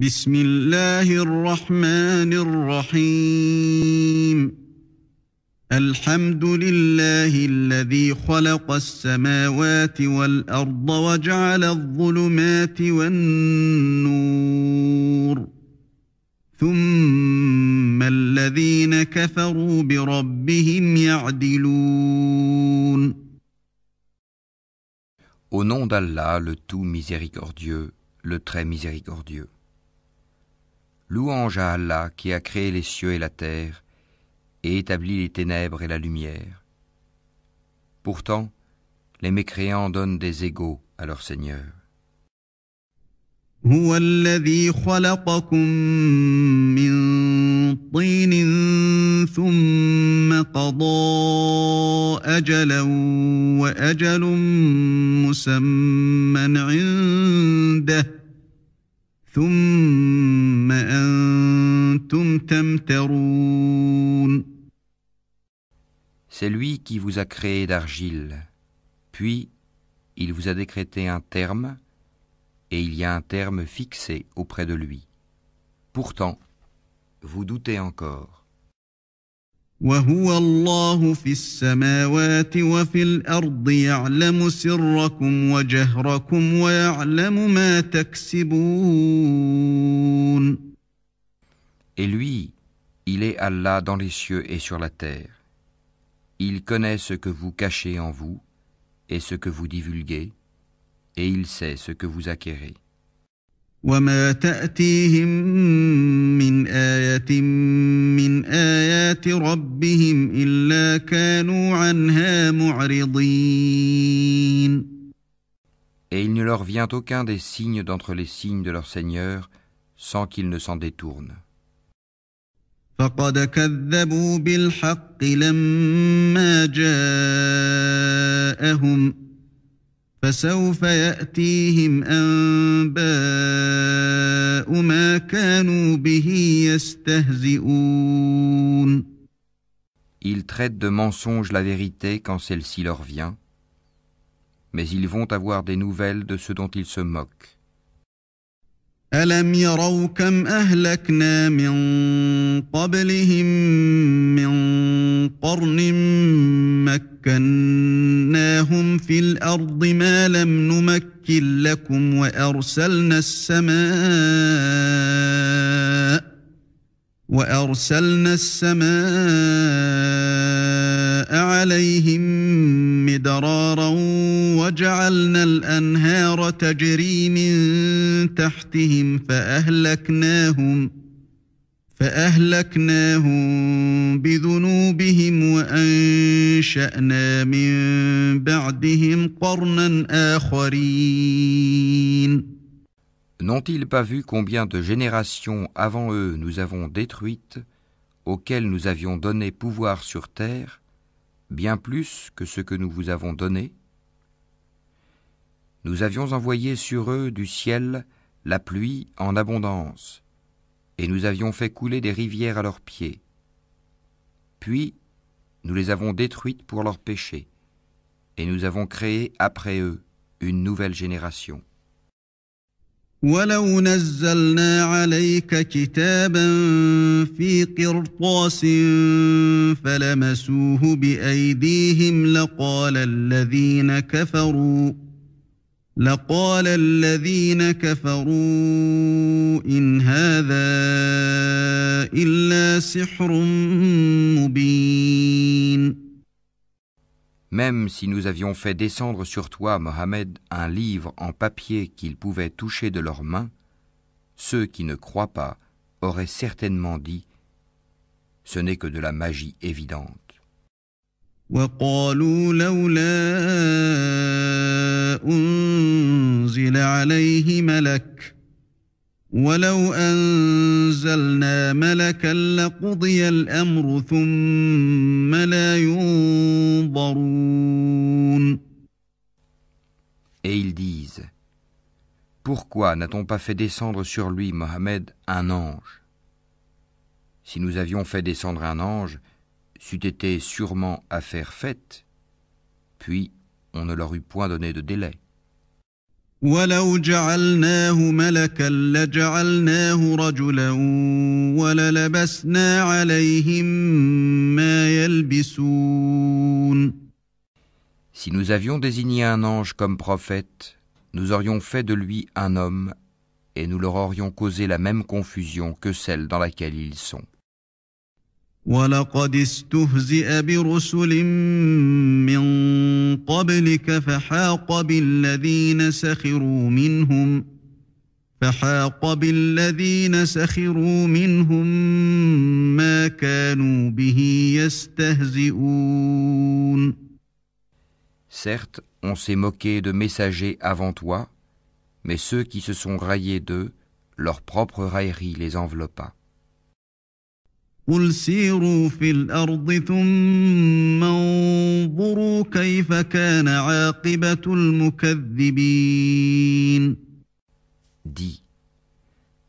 بسم الله الرحمن الرحيم الحمد لله الذي خلق السماوات والأرض وجعل الظلمات والنور ثم الذين كفروا بربهم يعدلون. Au nom d'Allah, le tout miséricordieux, le très miséricordieux. Louange à Allah qui a créé les cieux et la terre et établi les ténèbres et la lumière. Pourtant, les mécréants donnent des égaux à leur Seigneur. هو الذي خلقكم من طين ثم قضى أجلا وأجل مسمى عنده ثم أنتم تمترون. C'est lui qui vous a créé d'argile, puis il vous a décrété un terme, et il y a un terme fixé auprès de lui. Pourtant, vous doutez encore. وهو الله في السماوات وفي الأرض يعلم سركم وجهركم ويعلم ما تكسبون. Et lui, il est Allah dans les cieux et sur la terre. Il connaît ce que vous cachez en vous et ce que vous divulguez, et il sait ce que vous acquérez. وما تأتيهم من آية من آيات ربهم إلا كانوا عنها معرضين. Et il ne leur vient aucun des signes d'entre les signes de leur Seigneur sans qu'ils ne s'en détournent. فقد كذبوا بالحق لما جاءهم فسوف يأتيهم أنباء ما كانوا به يستهزئون. Ils traitent de mensonge la vérité quand celle-ci leur vient, mais ils vont avoir des nouvelles de ce dont ils se moquent. ألم يروا كم أهلكنا من قبلهم من قرن مكناهم في الأرض ما لم نمكن لكم وأرسلنا السماء عليهم مدرارا وجعلنا الأنهار تجري من تحتهم فأهلكناهم بذنوبهم وأنشأنا من بعدهم قرنا آخرين. N'ont-ils pas vu combien de générations avant eux nous avons détruites, auxquelles nous avions donné pouvoir sur terre, bien plus que ce que nous vous avons donné? Nous avions envoyé sur eux du ciel la pluie en abondance, et nous avions fait couler des rivières à leurs pieds. Puis, nous les avons détruites pour leurs péchés, et nous avons créé après eux une nouvelle génération. ولو نزلنا عليك كتابا في قرطاس فلمسوه بأيديهم لقال الذين كفروا إن هذا إلا سحر مبين. Même si nous avions fait descendre sur toi, Mohammed, un livre en papier qu'ils pouvaient toucher de leurs mains, ceux qui ne croient pas auraient certainement dit « Ce n'est que de la magie évidente. » وقالوا لولا أنزل عليه ملك ولو أنزلنا ملكا لقضي الأمر ثم لا ينظرون. Et ils disent « Pourquoi n'a-t-on pas fait descendre sur lui, Mohammed, un ange? Si nous avions fait descendre un ange, c'eût été sûrement affaire faite, puis on ne leur eût point donné de délai. » وَلَوْ جَعَلْنَاهُ مَلَكًا لَجَعَلْنَاهُ رَجُلًا وَلَلَبَسْنَا عَلَيْهِم مَّا يَلْبِسُونَ. Si nous avions désigné un ange comme prophète, nous aurions fait de lui un homme, et nous leur aurions causé la même confusion que celle dans laquelle ils sont. وَلَقَدِ اسْتُهْزِئَ بِرُسُلٍ مِّن قَبْلِكَ فَحَاقَ بِالَّذِينَ سَخِرُوا مِنْهُم مَّا كَانُوا بِهِ يَسْتَهْزِئُونَ. Certes, on s'est moqué de messagers avant toi, mais ceux qui se sont raillés d'eux, leur propre raillerie les enveloppa. قُلْ سِيرُوا فِي الْأَرْضِ ثُمَّ انظُرُوا كَيْفَ كَانَ عَاقِبَةُ الْمُكَذِّبِينَ. Dis,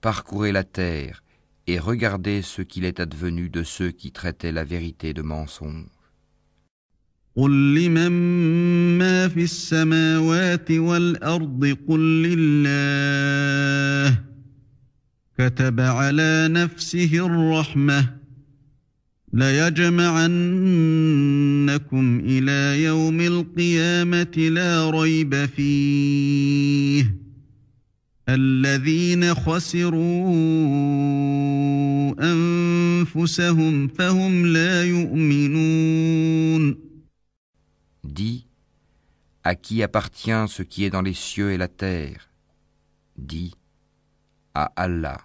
parcourez la terre et regardez ce qu'il est advenu de ceux qui traitaient la vérité de mensonge. قُل لِّمَن مَّا فِي السَّمَاوَاتِ وَالْأَرْضِ قُل لِّلَّهِ كَتَبَ عَلَىٰ نَفْسِهِ الرَّحْمَةَ لَيَجْمَعَنَّكُمْ إِلَىٰ يَوْمِ الْقِيَامَةِ لَا رَيْبَ فِيهِ الَّذِينَ خَسِرُوا أَنفُسَهُمْ فَهُمْ لَا يُؤْمِنُونَ. Dis, à qui appartient ce qui est dans les cieux et la terre? Dis, à Allah.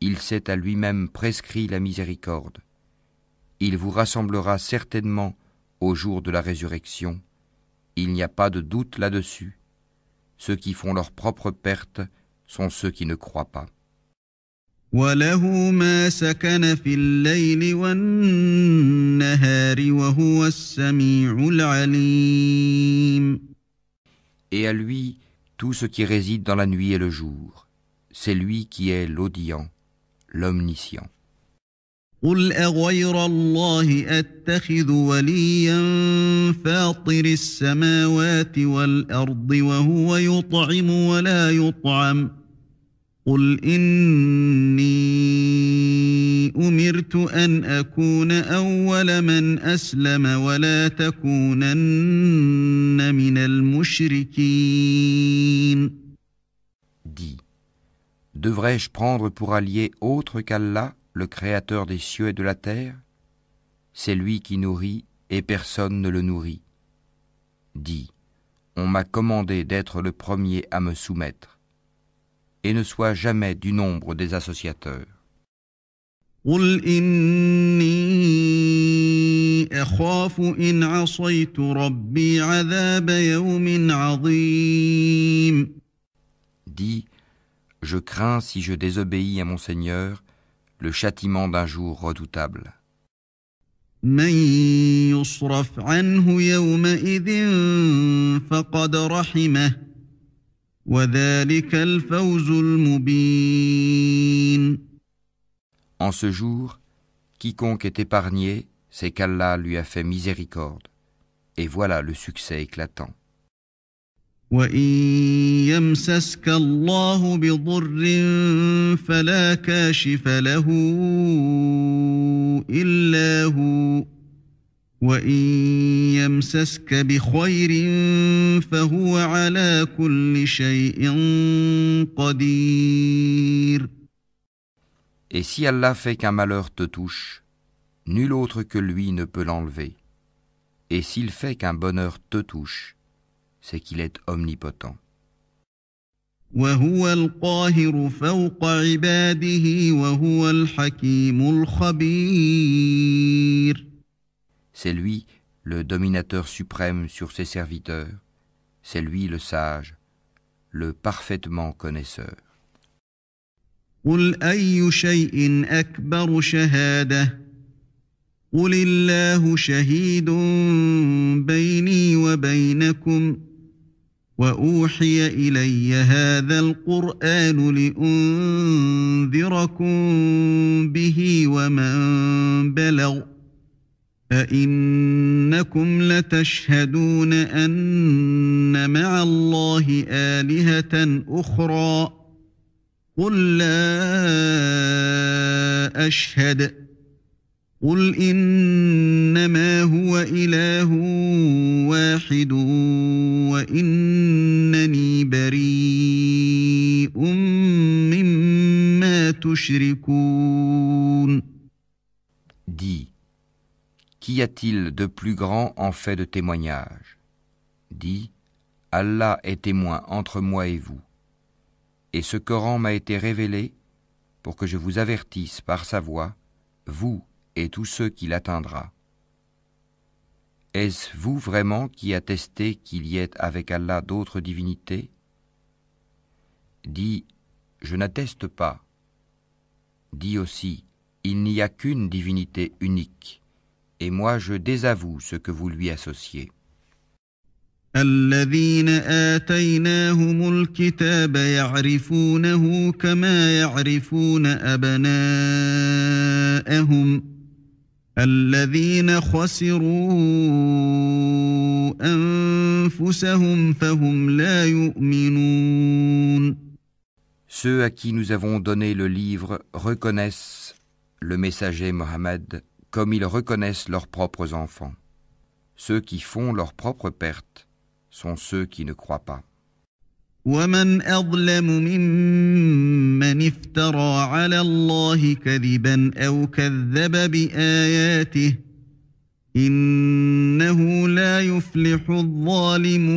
Il s'est à lui-même prescrit la miséricorde. Il vous rassemblera certainement au jour de la résurrection. Il n'y a pas de doute là-dessus. Ceux qui font leur propre perte sont ceux qui ne croient pas. وَلَهُ مَا سَكَنَ فِي اللَّيْلِ وَالنَّهَارِ وَهُوَ السَّمِيعُ الْعَلِيمُ. Et à lui, tout ce qui réside dans la nuit et le jour. C'est lui qui est l'audient, l'omniscient. قُلْ أَغَيْرَ اللَّهِ أَتَّخِذُ وَلِيًّا فَاطِرِ السَّمَاوَاتِ وَالْأَرْضِ وَهُوَ يُطْعِمُ وَلَا يُطْعَمُ قُلْ إِنِّي أُمِرْتُ أَنْ أَكُونَ أَوَّلَ مَنْ أَسْلَمَ وَلَا تَكُونَنَّ مِنَ الْمُشْرِكِينَ. Dis, devrais-je prendre pour allié autre qu'Allah, le Créateur des cieux et de la terre? C'est lui qui nourrit et personne ne le nourrit. Dis, on m'a commandé d'être le premier à me soumettre, et ne sois jamais du nombre des associateurs. قُلْ إِنِّي أَخَافُ إِنْ عَصَيْتُ رَبِّي عَذَابَ يَوْمٍ عَظِيمٍ. Dis, je crains si je désobéis à mon Seigneur, le châtiment d'un jour redoutable. مَن يُصْرَفْ عَنْهُ يَوْمَئِذٍ فَقَدْ رَحِمَهُ وَذَلِكَ الْفَوْزُ الْمُبِينُ. En ce jour, quiconque est épargné, c'est qu'Allah lui a fait miséricorde. Et voilà le succès éclatant. وَإِن يَمْسَسْكَ اللَّهُ بِضُرٍّ فَلَا كَاشِفَ لَهُ إِلَّا هُوَ وَإِن يَمْسَسْكَ بِخَيْرٍ فَهُوَ عَلَى كُلِّ شَيْءٍ قَدِيرٌ. Et si Allah fait qu'un malheur te touche, nul autre que lui ne peut l'enlever. Et s'il fait qu'un bonheur te touche, c'est qu'il est omnipotent. وَهُوَ الْقَاهِرُ فَوْقَ عِبَادِهِ وَهُوَ الْحَكِيمُ الْخَبِيرُ. C'est lui, le dominateur suprême sur ses serviteurs. C'est lui le sage, le parfaitement connaisseur. قُلْ أَيُّ شَيْءٍ أَكْبَرُ شَهَادَةً قُلِ اللَّهُ شَهِيدٌ بَيْنِي وَبَيْنَكُمْ وَأُوحِيَ إِلَيَّ هَذَا الْقُرْآنُ لِأُنذِرَكُم بِهِ وَمَن بَلَغَ أَإِنَّكُمْ لَتَشْهَدُونَ أَنَّ مَعَ اللَّهِ آلِهَةً أُخْرَى قُل لَّا أَشْهَدُ قُلْ إِنَّمَا هُوَ إِلَٰهٌ وَاحِدٌ وَإِنَّنِي بَرِيءٌ مِّمَّا تُشْرِكُونَ. Dis, qu'y a-t-il de plus grand en fait de témoignage? Dis, Allah est témoin entre moi et vous. Et ce Coran m'a été révélé pour que je vous avertisse par sa voix, vous et tous ceux qui l'atteindra. Est-ce vous vraiment qui attestez qu'il y ait avec Allah d'autres divinités? Dis, je n'atteste pas. Dis aussi, il n'y a qu'une divinité unique, et moi je désavoue ce que vous lui associez. الذين آتيناهم الكتاب يعرفونه كما يعرفون أبناءهم الذين خسروا أنفسهم فهم لا يؤمنون. Ceux à qui nous avons donné le livre reconnaissent le messager Mohammed comme ils reconnaissent leurs propres enfants. Ceux qui font leur propre perte sont ceux qui ne croient pas. ومن أظلم ممن افترى على الله كذبا أو كذب بآياته إنه لا يفلح الظالمون.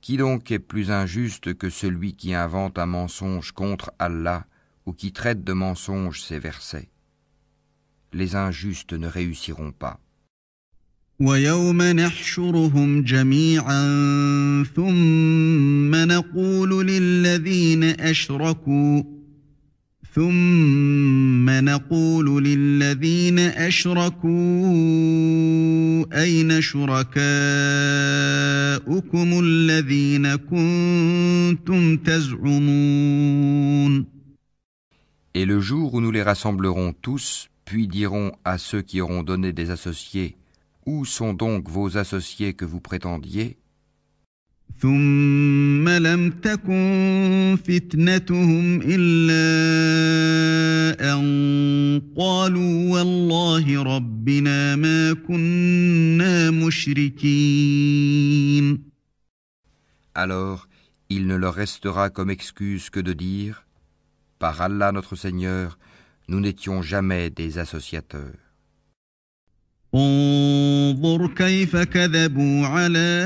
Qui donc est plus injuste que celui qui invente un mensonge contre Allah ou qui traite de mensonge ses versets? Les injustes ne réussiront pas. ويوم نحشرهم جميعا ثم نقول للذين أشركوا أين شركاؤكم الذين كنتم تزعمون. Et le jour où nous les rassemblerons tous, puis dirons à ceux qui auront donné des associés, où sont donc vos associés que vous prétendiez? ثم لم تكن فتنتهم إلا أن قالوا والله ربنا ما كنا مشركين. Alors, il ne leur restera comme excuse que de dire, par Allah notre Seigneur, nous n'étions jamais des associateurs. انظر كيف كذبوا على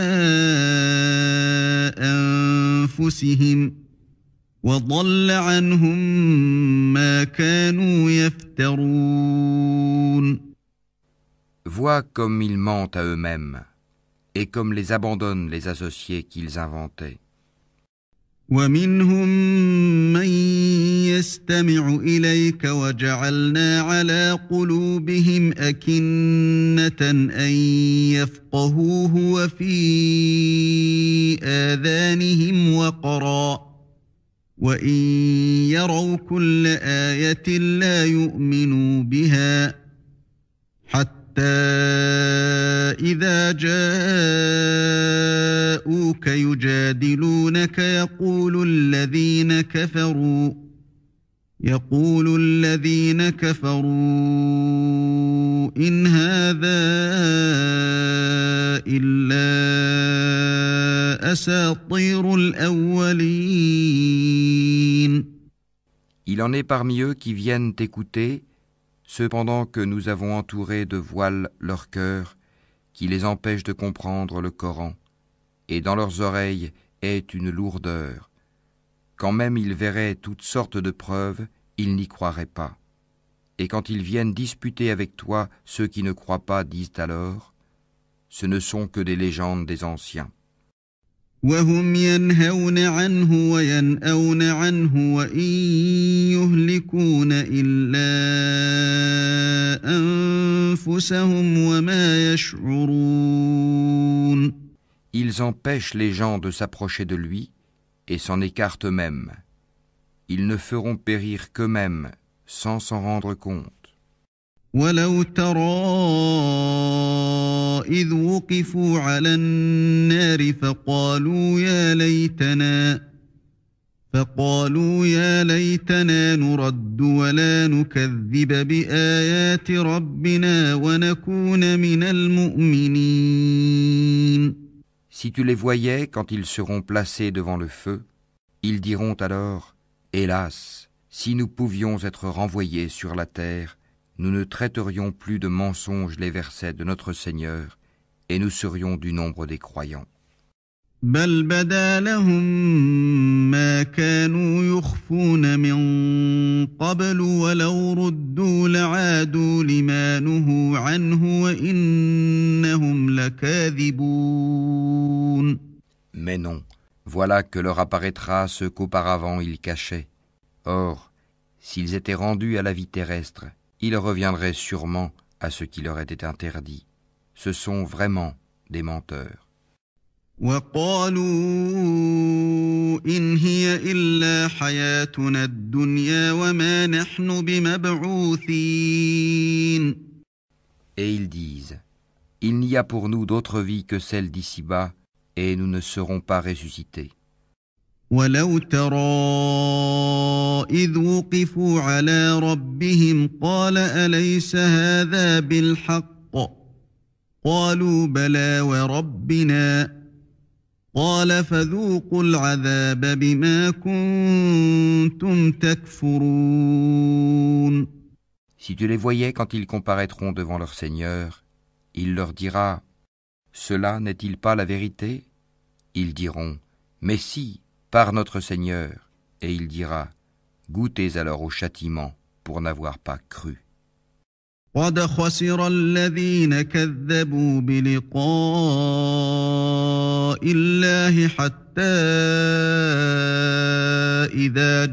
أنفسهم وضل عنهم ما كانوا يفترون. Vois comme ils mentent à eux-mêmes, et comme les abandonnent les associés qu'ils inventaient. ومنهم من يستمع إليك وجعلنا على قلوبهم أكنة أن يفقهوه وفي آذانهم وقرا وإن يروا كل آية لا يؤمنوا بها حتى إذا جاءوك يجادلونك يقول الذين كفروا إن هذا إلا أساطير الأولين. Il en est parmi eux qui viennent t'écouter, cependant que nous avons entouré de voiles leur cœur, qui les empêche de comprendre le Coran, et dans leurs oreilles est une lourdeur. Quand même ils verraient toutes sortes de preuves, ils n'y croiraient pas. Et quand ils viennent disputer avec toi, ceux qui ne croient pas disent alors, ce ne sont que des légendes des anciens. وهم ينهون عنه وينأون عنه وإن يهلكون إلا أنفسهم وما يشعرون. Ils empêchent les gens de s'approcher de lui et s'en écartent eux-mêmes. Ils ne feront périr qu'eux-mêmes sans s'en rendre compte. ولو ترى إذ وقفوا على النار فقالوا يا ليتنا نرد ولا نكذب بآيات ربنا ونكون من المؤمنين. Si tu les voyais quand ils seront placés devant le feu, ils diront alors « Hélas, si nous pouvions être renvoyés sur la terre, nous ne traiterions plus de mensonges les versets de notre Seigneur et nous serions du nombre des croyants. » بل بدا لهم ما كانوا يخفون من قبل ولو ردوا لعادوا لما نهوا عنه وإنهم لكاذبون. Mais non, voilà que leur apparaîtra ce qu'auparavant ils cachaient. Or, s'ils étaient rendus à la vie terrestre, ils reviendraient sûrement à ce qui leur était interdit. Ce sont vraiment des menteurs. وقالوا إن هي إلا حياتنا الدنيا وما نحن بمبعوثين. Et ils disent, il n'y a pour nous d'autre vie que celle d'ici-bas, et nous ne serons pas ressuscités. ولو ترى إذ وقفوا على ربهم قال أليس هذا بالحق قالوا بلى وربنا قال فذوقوا العذاب بما كنتم تكفرون. Si tu les voyais quand ils comparaîtront devant leur Seigneur, il leur dira, cela n'est-il pas la vérité? Ils diront, mais si, par notre Seigneur, et il dira, goûtez alors au châtiment pour n'avoir pas cru. قد خسر الذين كذبوا بلقاء الله حتى إذا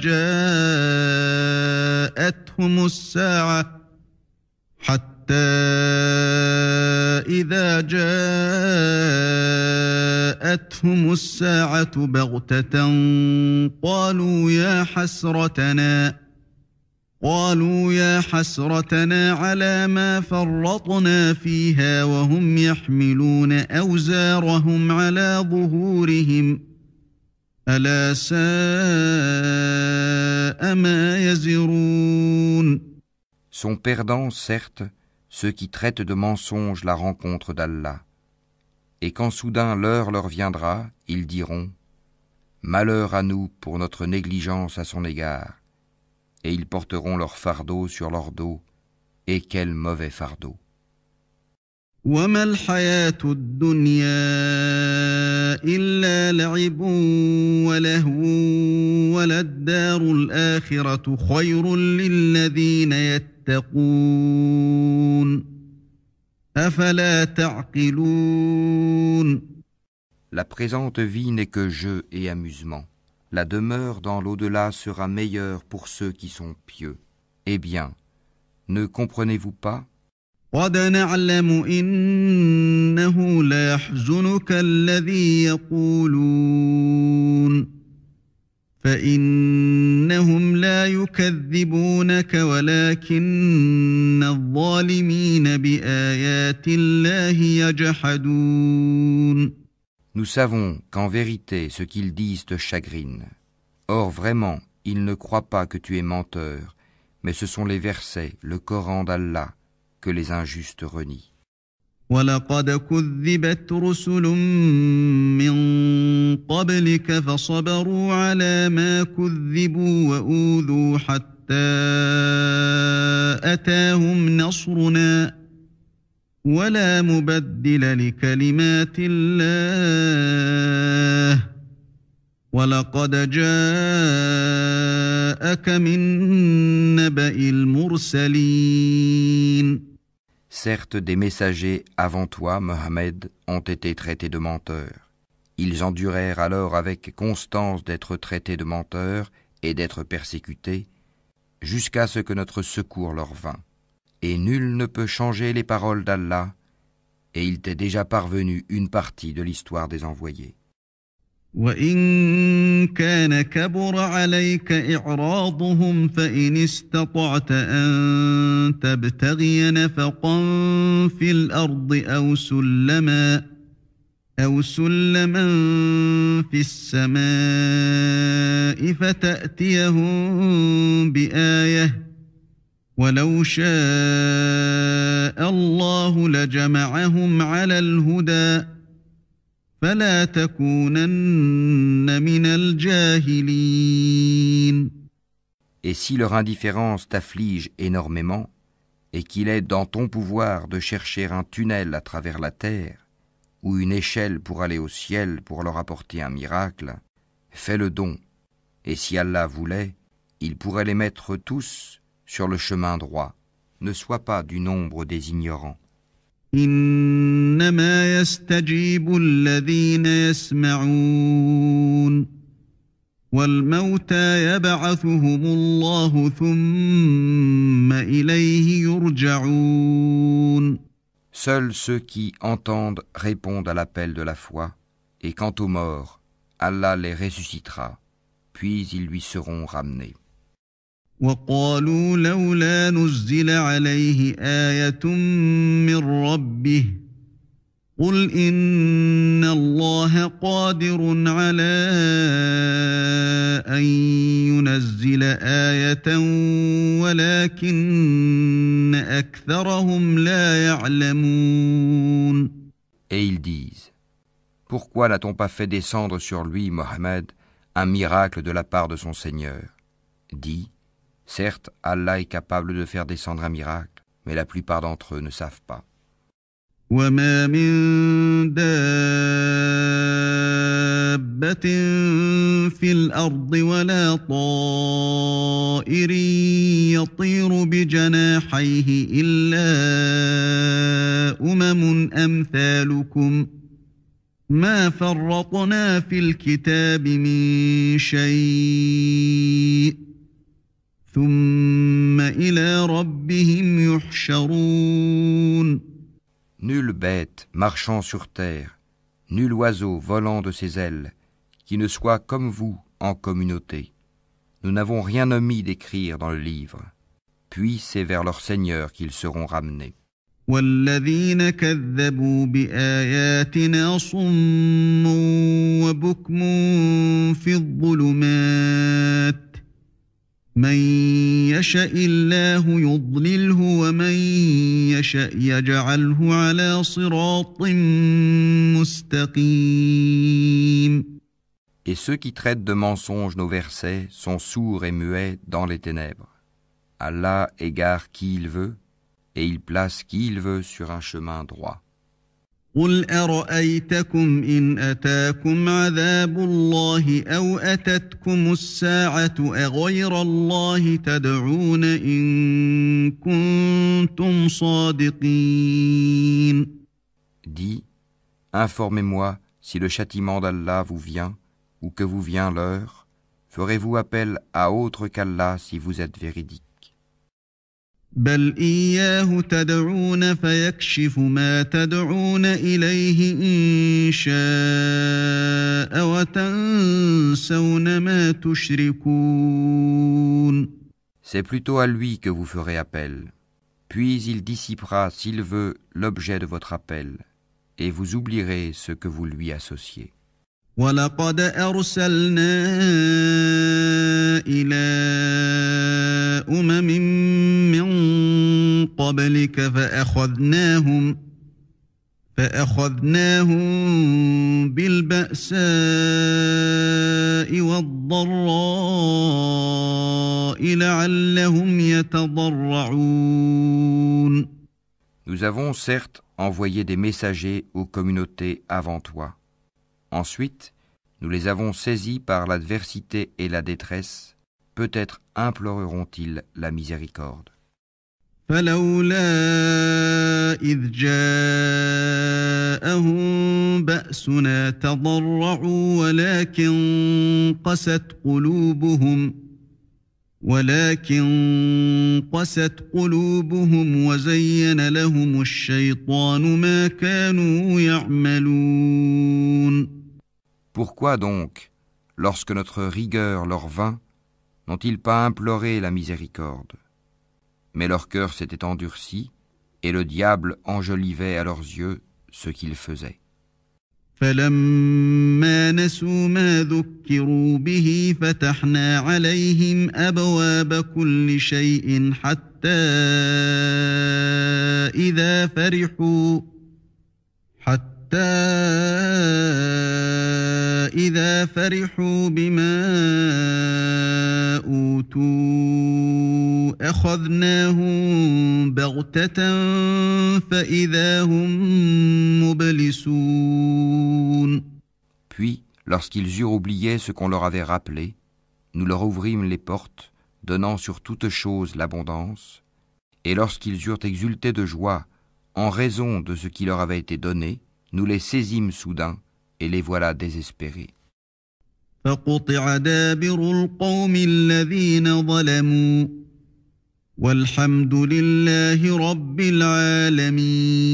جاءتهم الساعة بغتة قالوا يا حسرتنا على ما فرطنا فيها وهم يحملون أوزارهم على ظهورهم ألا ساء ما يزرون. Sont perdants, certes, ceux qui traitent de mensonges la rencontre d'Allah. Et quand soudain l'heure leur viendra, ils diront « Malheur à nous pour notre négligence à son égard !» Et ils porteront leur fardeau sur leur dos, et quel mauvais fardeau. وما الحياة الدنيا إلا لعب ولهو وللدار الآخرة خير للذين يتقون أفلا تعقلون. La présente vie n'est que jeu et amusement. La demeure dans l'au-delà sera meilleure pour ceux qui sont pieux. Eh bien, ne comprenez-vous pas? قد نعلم إنه ليحزنك الذي يقولون فإنهم لا يكذبونك ولكن الظالمين بآيات الله يجحدون. Nous savons qu'en vérité ce qu'ils disent te chagrine. Or vraiment, ils ne croient pas que tu es menteur, mais ce sont les versets, le Coran d'Allah, que les injustes renient. وَلَقَدْ كُذِّبَتْ رُسُلٌ مِّن قَبْلِكَ فَصَبَرُوا عَلَى مَا كُذِّبُوا وَأُوذُوا حَتَّى أَتَاهُمْ نَصْرُنَا وَلَا مُبَدِّلَ لِكَلِمَاتِ اللَّهِ وَلَقَدْ جَاءَكَ مِن نَّبَإِ الْمُرْسَلِينَ. Certes, des messagers avant toi, Mohammed, ont été traités de menteurs. Ils endurèrent alors avec constance d'être traités de menteurs et d'être persécutés, jusqu'à ce que notre secours leur vînt. Et nul ne peut changer les paroles d'Allah, et il t'est déjà parvenu une partie de l'histoire des envoyés. وإن كان كبر عليك إعراضهم فإن استطعت أن تبتغي نفقا في الأرض أو سلما في السماء فتأتيهم بآية ولو شاء الله لجمعهم على الهدى فلا تكونن من الجاهلين. Et si leur indifférence t'afflige énormément, et qu'il est dans ton pouvoir de chercher un tunnel à travers la terre, ou une échelle pour aller au ciel pour leur apporter un miracle, fais le don, et si Allah voulait, il pourrait les mettre tous sur le chemin droit. Ne sois pas du nombre des ignorants. إنما يستجيب الذين يسمعون والموتى يبعثهم الله ثم إليه يرجعون. Seuls ceux qui entendent répondent à l'appel de la foi, et quant aux morts, Allah les ressuscitera, puis ils lui seront ramenés. وقالوا لولا نزل عليه آية من ربه قل إن الله قادر على أن ينزل آية ولكن أكثرهم لا يعلمون. Et ils disent, pourquoi n'a-t-on pas fait descendre sur lui, Mohammed, un miracle de la part de son Seigneur? Dis, certes, Allah est capable de faire descendre un miracle, mais la plupart d'entre eux ne savent pas. وما من دابة في الأرض ولا طائر يطير بجناحيه إلا أمثالكم ما فرطنا في الكتاب من شيء ثم إلى ربهم يحشرون. Nulle bête marchant sur terre, nul oiseau volant de ses ailes, qui ne soit comme vous en communauté. Nous n'avons rien omis d'écrire dans le livre. Puis c'est vers leur Seigneur qu'ils seront ramenés. والذين كذبوا بآياتنا صم وبكم في الظلمات من يشاء الله يضلله ومن يشاء يجعله على صراط مستقيم. Et ceux qui traitent de mensonges nos versets sont sourds et muets dans les ténèbres. Allah égare qui il veut, et il place qui il veut sur un chemin droit. قل أرأيتكم إن أتاكم عذاب الله أو أتتكم الساعة أغير الله تدعون إن كنتم صادقين. Dis, informez-moi si le châtiment d'Allah vous vient ou que vous vient l'heure, ferez-vous appel à autre qu'Allah si vous êtes véridique? بل إياه تدعون فيكشف ما تدعون إليه إن شاء وتنسون ما تشركون. C'est plutôt à lui que vous ferez appel. Puis il dissipera, s'il veut, l'objet de votre appel, et vous oublierez ce que vous lui associez. وَلَقَدْ أَرْسَلْنَا إِلَىٰ أُمَمٍ مِّن قَبْلِكَ فَأَخَذْنَاهُم بِالْبَأْسَاءِ وَالضَّرَّاءِ لَعَلَّهُمْ يَتَضَرَّعُونَ. Nous avons certes envoyé des messagers aux communautés avant toi. Ensuite, nous les avons saisis par l'adversité et la détresse. Peut-être imploreront-ils la miséricorde. فلولا إذ جاءهم بأسنا تضرعوا ولكن قست قلوبهم وزين لهم الشيطان ما كانوا يعملون. Pourquoi donc, lorsque notre rigueur leur vint, n'ont-ils pas imploré la miséricorde? Mais leur cœur s'était endurci, et le diable enjolivait à leurs yeux ce qu'ils faisaient. فلما نسوا ما ذكروا به فتحنا عليهم أبواب كل شيء إذا فرحوا بما أوتوا أخذناهم بغتة فإذا هم مبلسون. Puis, lorsqu'ils eurent oublié ce qu'on leur avait rappelé, nous leur ouvrîmes les portes, donnant sur toute chose l'abondance, et lorsqu'ils eurent exulté de joie en raison de ce qui leur avait été donné, nous les saisîmes soudain, et les voilà désespérés. فقطع دابر القوم الذين ظلموا والحمد لله رب العالمين.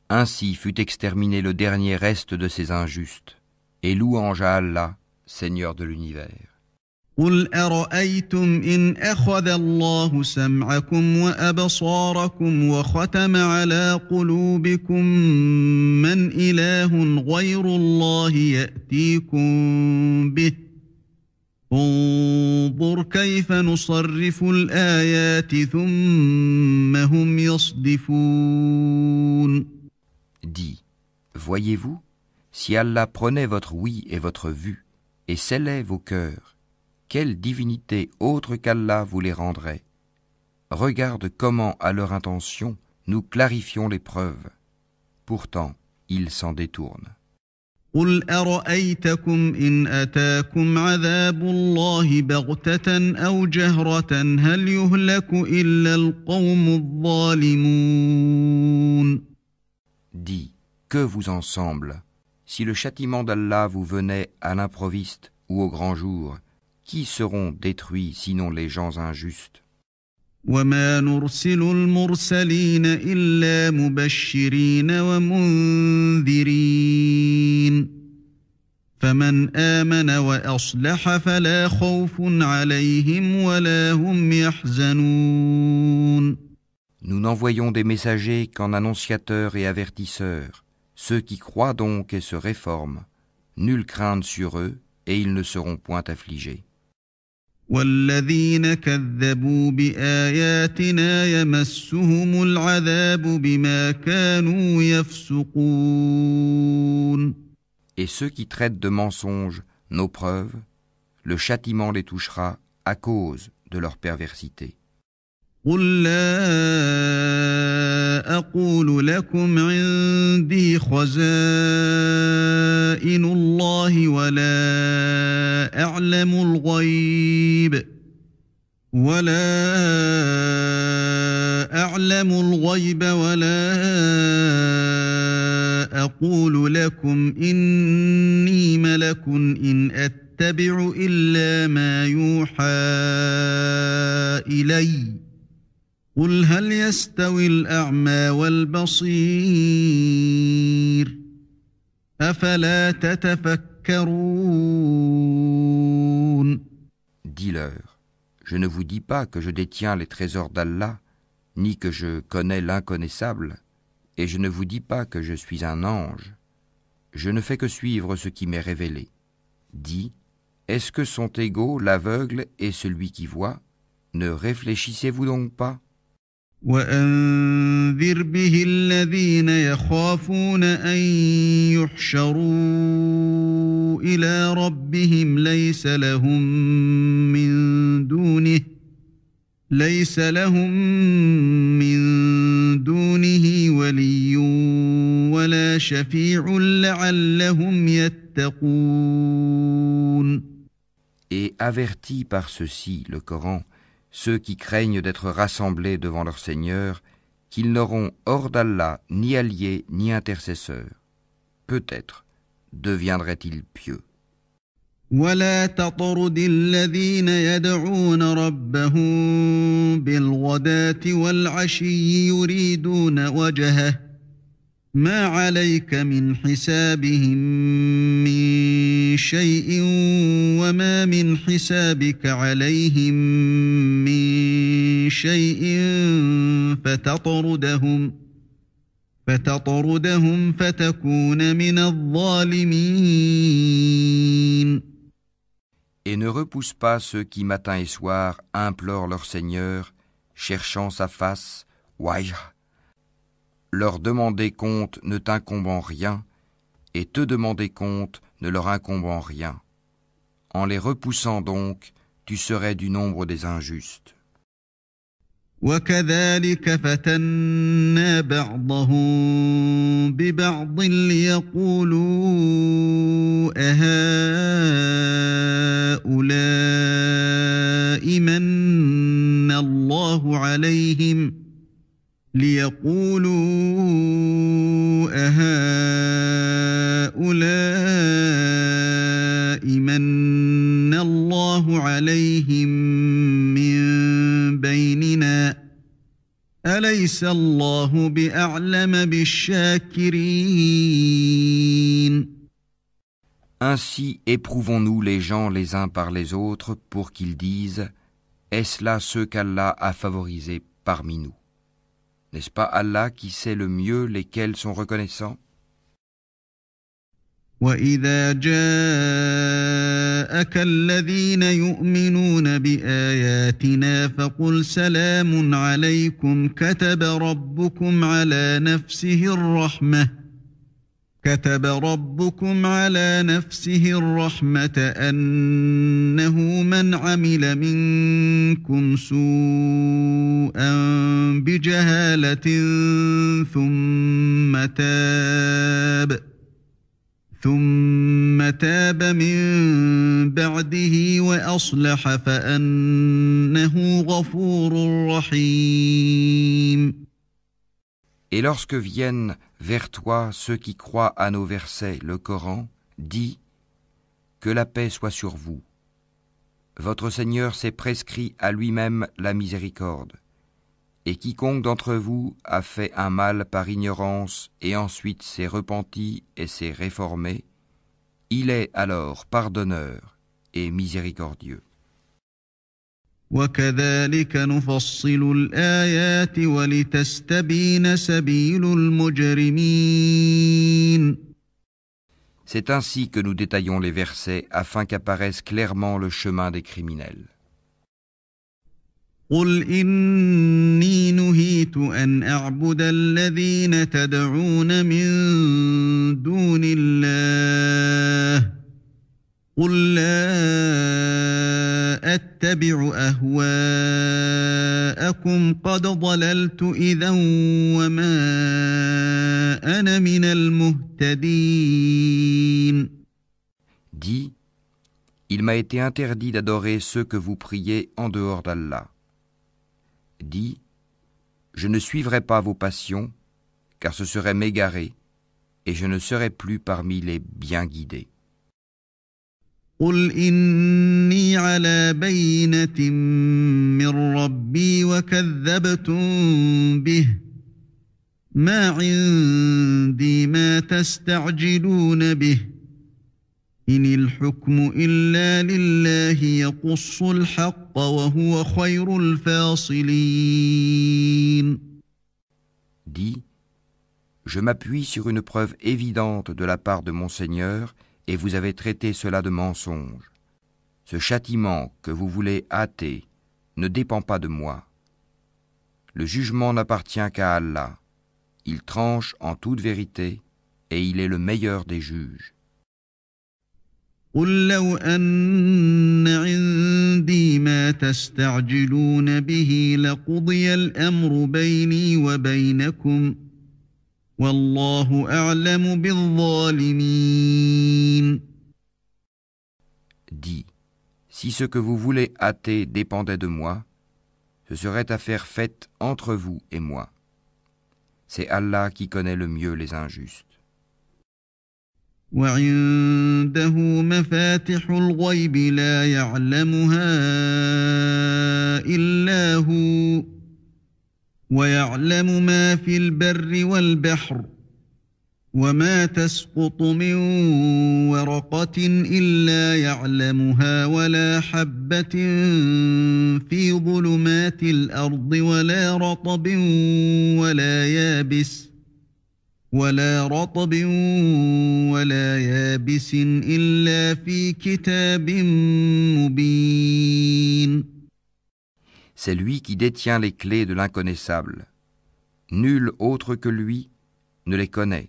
Ainsi fut exterminé le dernier reste de ces injustes, et louange à Allah, Seigneur de l'univers. قل أرأيتم إن أخذ الله سمعكم وأبصاركم وختم على قلوبكم من إله غير الله يأتيكم به انظر كيف نصرف الآيات ثم هم يصدفون. Dis, voyez-vous, si Allah prenait votre oui et votre vue et scellait vos cœurs, quelle divinité autre qu'Allah vous les rendrait? Regarde comment, à leur intention, nous clarifions les preuves. Pourtant, ils s'en détournent. قل أرأيتكم إن أتاكم عذاب الله بغتة أو جهرة هل يهلك إلا القوم الظالمون. Dis, que vous en semble? Si le châtiment d'Allah vous venait à l'improviste ou au grand jour, qui seront détruits sinon les gens injustes? وما نرسل المرسلين إلا مبشرين ومنذرين فمن آمن وأصلح فلا خوف عليهم ولا هم يحزنون. Nous n'envoyons des messagers qu'en annonciateurs et avertisseurs. Ceux qui croient donc et se réforment, nulle crainte sur eux, et ils ne seront point affligés. والذين كذبوا بآياتنا يمسهم العذاب بما كانوا يفسقون. Et ceux qui traitent de mensonges nos preuves, le châtiment les touchera à cause de leur perversité. قل لا أقول لكم عندي خزائن الله ولا أعلم الغيب ولا أقول لكم إني ملك إن أتبع إلا ما يوحى إلي قل هل يستوي الأعمى والبصير أفلا تتفكرون. Dis-leur, je ne vous dis pas que je détiens les trésors d'Allah, ni que je connais l'inconnaissable, et je ne vous dis pas que je suis un ange. Je ne fais que suivre ce qui m'est révélé. Dis, est-ce que sont égaux l'aveugle et celui qui voit? Ne réfléchissez-vous donc pas? وأنذر به الذين يخافون أن يحشروا إلى ربهم ليس لهم من دونه ولي ولا شفيع لعلهم يتقون. Et avertis par ceci, le Coran, ceux qui craignent d'être rassemblés devant leur Seigneur, qu'ils n'auront hors d'Allah ni alliés ni intercesseurs. Peut-être deviendraient-ils pieux. ولا تطرد الذين يدعون ربهم بالغداة والعشي يريدون وجهه ما عليك من حسابهم من شيء وما من حسابك عليهم من شيء فتطردهم فتكون من الظالمين. Et ne repousse pas ceux qui matin et soir implorent leur Seigneur, cherchant sa face, wajh. Leur demander compte ne t'incombe en rien, et te demander compte ne leur incombe en rien. En les repoussant donc, tu serais du nombre des injustes. وكذلك فتنا بعضهم ببعض ليقولوا أهؤلاء من الله عليهم من بيننا أليس الله بأعلم بالشاكرين. Ainsi éprouvons-nous les gens les uns par les autres pour qu'ils disent « Est-ce là ceux qu'Allah a favorisés parmi nous ?» N'est-ce pas Allah qui sait le mieux lesquels sont reconnaissants? وَإِذَا جَاءَكَ الَّذِينَ يُؤْمِنُونَ بِآيَاتِنَا فَقُلْ سَلَامٌ عَلَيْكُمْ كَتَبَ رَبُّكُمْ على نفسه الرحمة أنه من عمل منكم سوءا بجهالة ثم تاب من بعده وأصلح فأنه غفور رحيم. Et lorsque viennent vers toi ceux qui croient à nos versets, le Coran, dis que la paix soit sur vous. Votre Seigneur s'est prescrit à lui-même la miséricorde. Et quiconque d'entre vous a fait un mal par ignorance et ensuite s'est repenti et s'est réformé, il est alors pardonneur et miséricordieux. وَكَذَلِكَ نُفَصِّلُ الْآيَاتِ وَلِتَسْتَبِينَ سَبِيلُ الْمُجْرِمِينَ. C'est ainsi que nous détaillons les versets afin qu'apparaisse clairement le chemin des criminels. قُلْ إِنِّي نُهِيتُ أَنْ أَعْبُدَ الَّذِينَ تَدْعُونَ مِن دُونِ اللَّهِ قُلْ لَا أَتَّبِعُ أَهْوَاءَكُمْ قَدْ ضَلَلْتُ إِذًا وَمَا أَنَا مِنَ الْمُهْتَدِينَ. Dis, il m'a été interdit d'adorer ceux que vous priez en dehors d'Allah. Dis, je ne suivrai pas vos passions, car ce serait m'égarer, et je ne serai plus parmi les bien guidés. قُلْ إِنِّي عَلَى بَيِّنَةٍ مِّن رَّبِّي وَكَذَّبْتُم بِهِ مَا عِندِي مَا تَسْتَعْجِلُونَ بِهِ إِنِ الْحُكْمُ إِلَّا لِلَّهِ يَقُصُّ الْحَقَّ وَهُوَ خَيْرُ الْفَاصِلِينَ. Dis, je m'appuie sur une preuve évidente de la part de mon Seigneur, et vous avez traité cela de mensonge. Ce châtiment que vous voulez hâter ne dépend pas de moi. Le jugement n'appartient qu'à Allah. Il tranche en toute vérité, et il est le meilleur des juges. قُل لَّوْ أَنَّ عِندِي مَا تَسْتَعْجِلُونَ بِهِ لَقُضِيَ الْأَمْرُ بَيْنِي وَبَيْنَكُمْ وَاللَّهُ أَعْلَمُ بِالظَّالِمِينَ. Dis, si ce que vous voulez hâter dépendait de moi, ce serait affaire faite entre vous et moi. C'est Allah qui connaît le mieux les injustes. وعنده مفاتح الغيب لا يعلمها إلا هو ويعلم ما في البر والبحر وما تسقط من ورقة إلا يعلمها ولا حبة في ظلمات الأرض ولا يابس إلا في كتاب مبين. C'est lui qui détient les clés de l'inconnaissable. Nul autre que lui ne les connaît.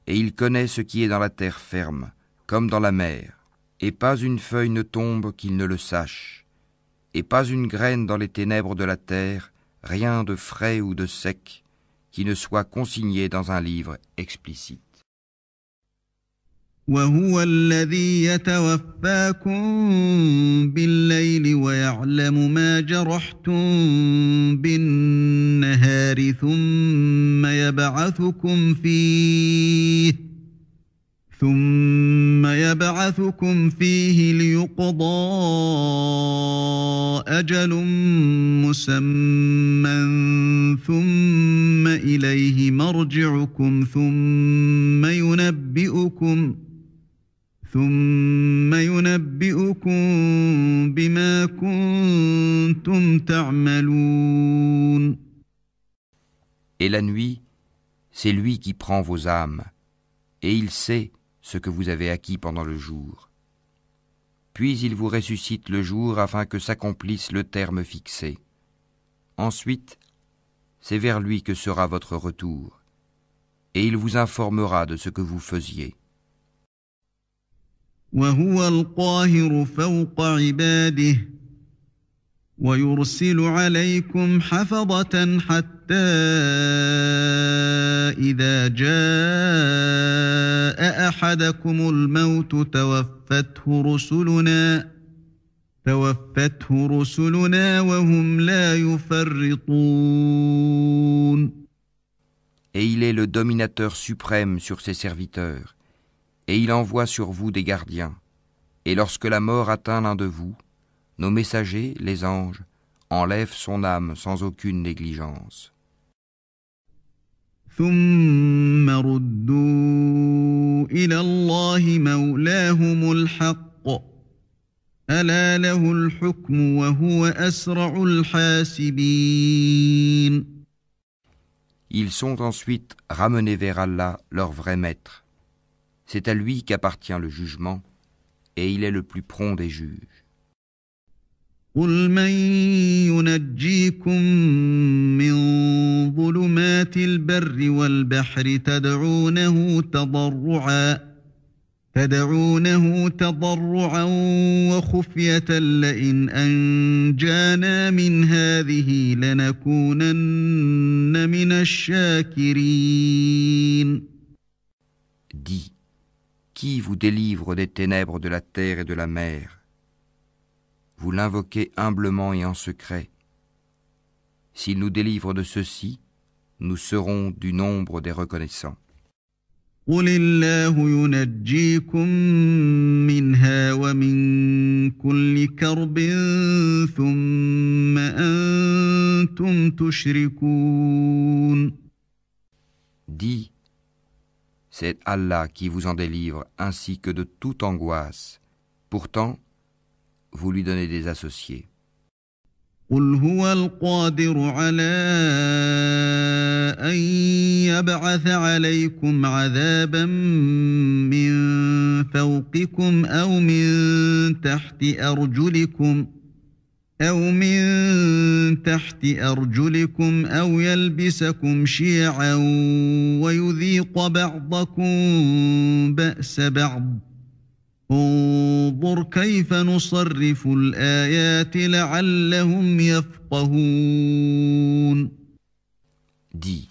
Et il connaît ce qui est dans la terre ferme, comme dans la mer. Et pas une feuille ne tombe qu'il ne le sache. Et pas une graine dans les ténèbres de la terre, rien de frais ou de sec, qui ne soit consigné dans un livre explicite. وهو الذي يتوفاكم بالليل ويعلم ما جرحتم بالنهار ثم يبعثكم فيه ليقضى أجل مسمى ثم إليه مرجعكم ثم ينبئكم بما كنتم تعملون. Et la nuit, c'est lui qui prend vos âmes, et il sait ce que vous avez acquis pendant le jour. Puis il vous ressuscite le jour afin que s'accomplisse le terme fixé. Ensuite, c'est vers lui que sera votre retour, et il vous informera de ce que vous faisiez. وهو القاهر فوق عباده ويرسل عليكم حفظة حتى إذا جاء أحدكم الموت توفته رسلنا وهم لا يفرطون. Et il est le dominateur suprême sur ses serviteurs. Et il envoie sur vous des gardiens. Et lorsque la mort atteint l'un de vous, nos messagers, les anges, enlèvent son âme sans aucune négligence. ثم ردوا إلى الله مولاهم الحق ألا له الحكم وهو أسرع الحاسبين. Ils sont ensuite ramenés vers Allah, leur vrai maître. C'est à lui qu'appartient le jugement, et il est le plus prompt des juges. قل من ينجيكم من ظلمات البر والبحر تدعونه تضرعا وخفية لئن أنجانا من هذه لنكونن من الشاكرين. Dis, qui vous délivre des ténèbres de la terre et de la mer? Vous l'invoquez humblement et en secret. S'il nous délivre de ceci, nous serons du nombre des reconnaissants. قل الله ينجيكم منها ومن كل كرب ثم أنتم تشركون. Dis, c'est Allah qui vous en délivre ainsi que de toute angoisse. Pourtant, vous lui donnez des associés. قل هو القادر على أن يبعث عليكم عذابا من فوقكم أو من تحت أرجلكم أو يلبسكم شيعا ويذيق بعضكم بأس بعض. انظر كيف نصرف الآيات لعلهم يفقهون. Dis,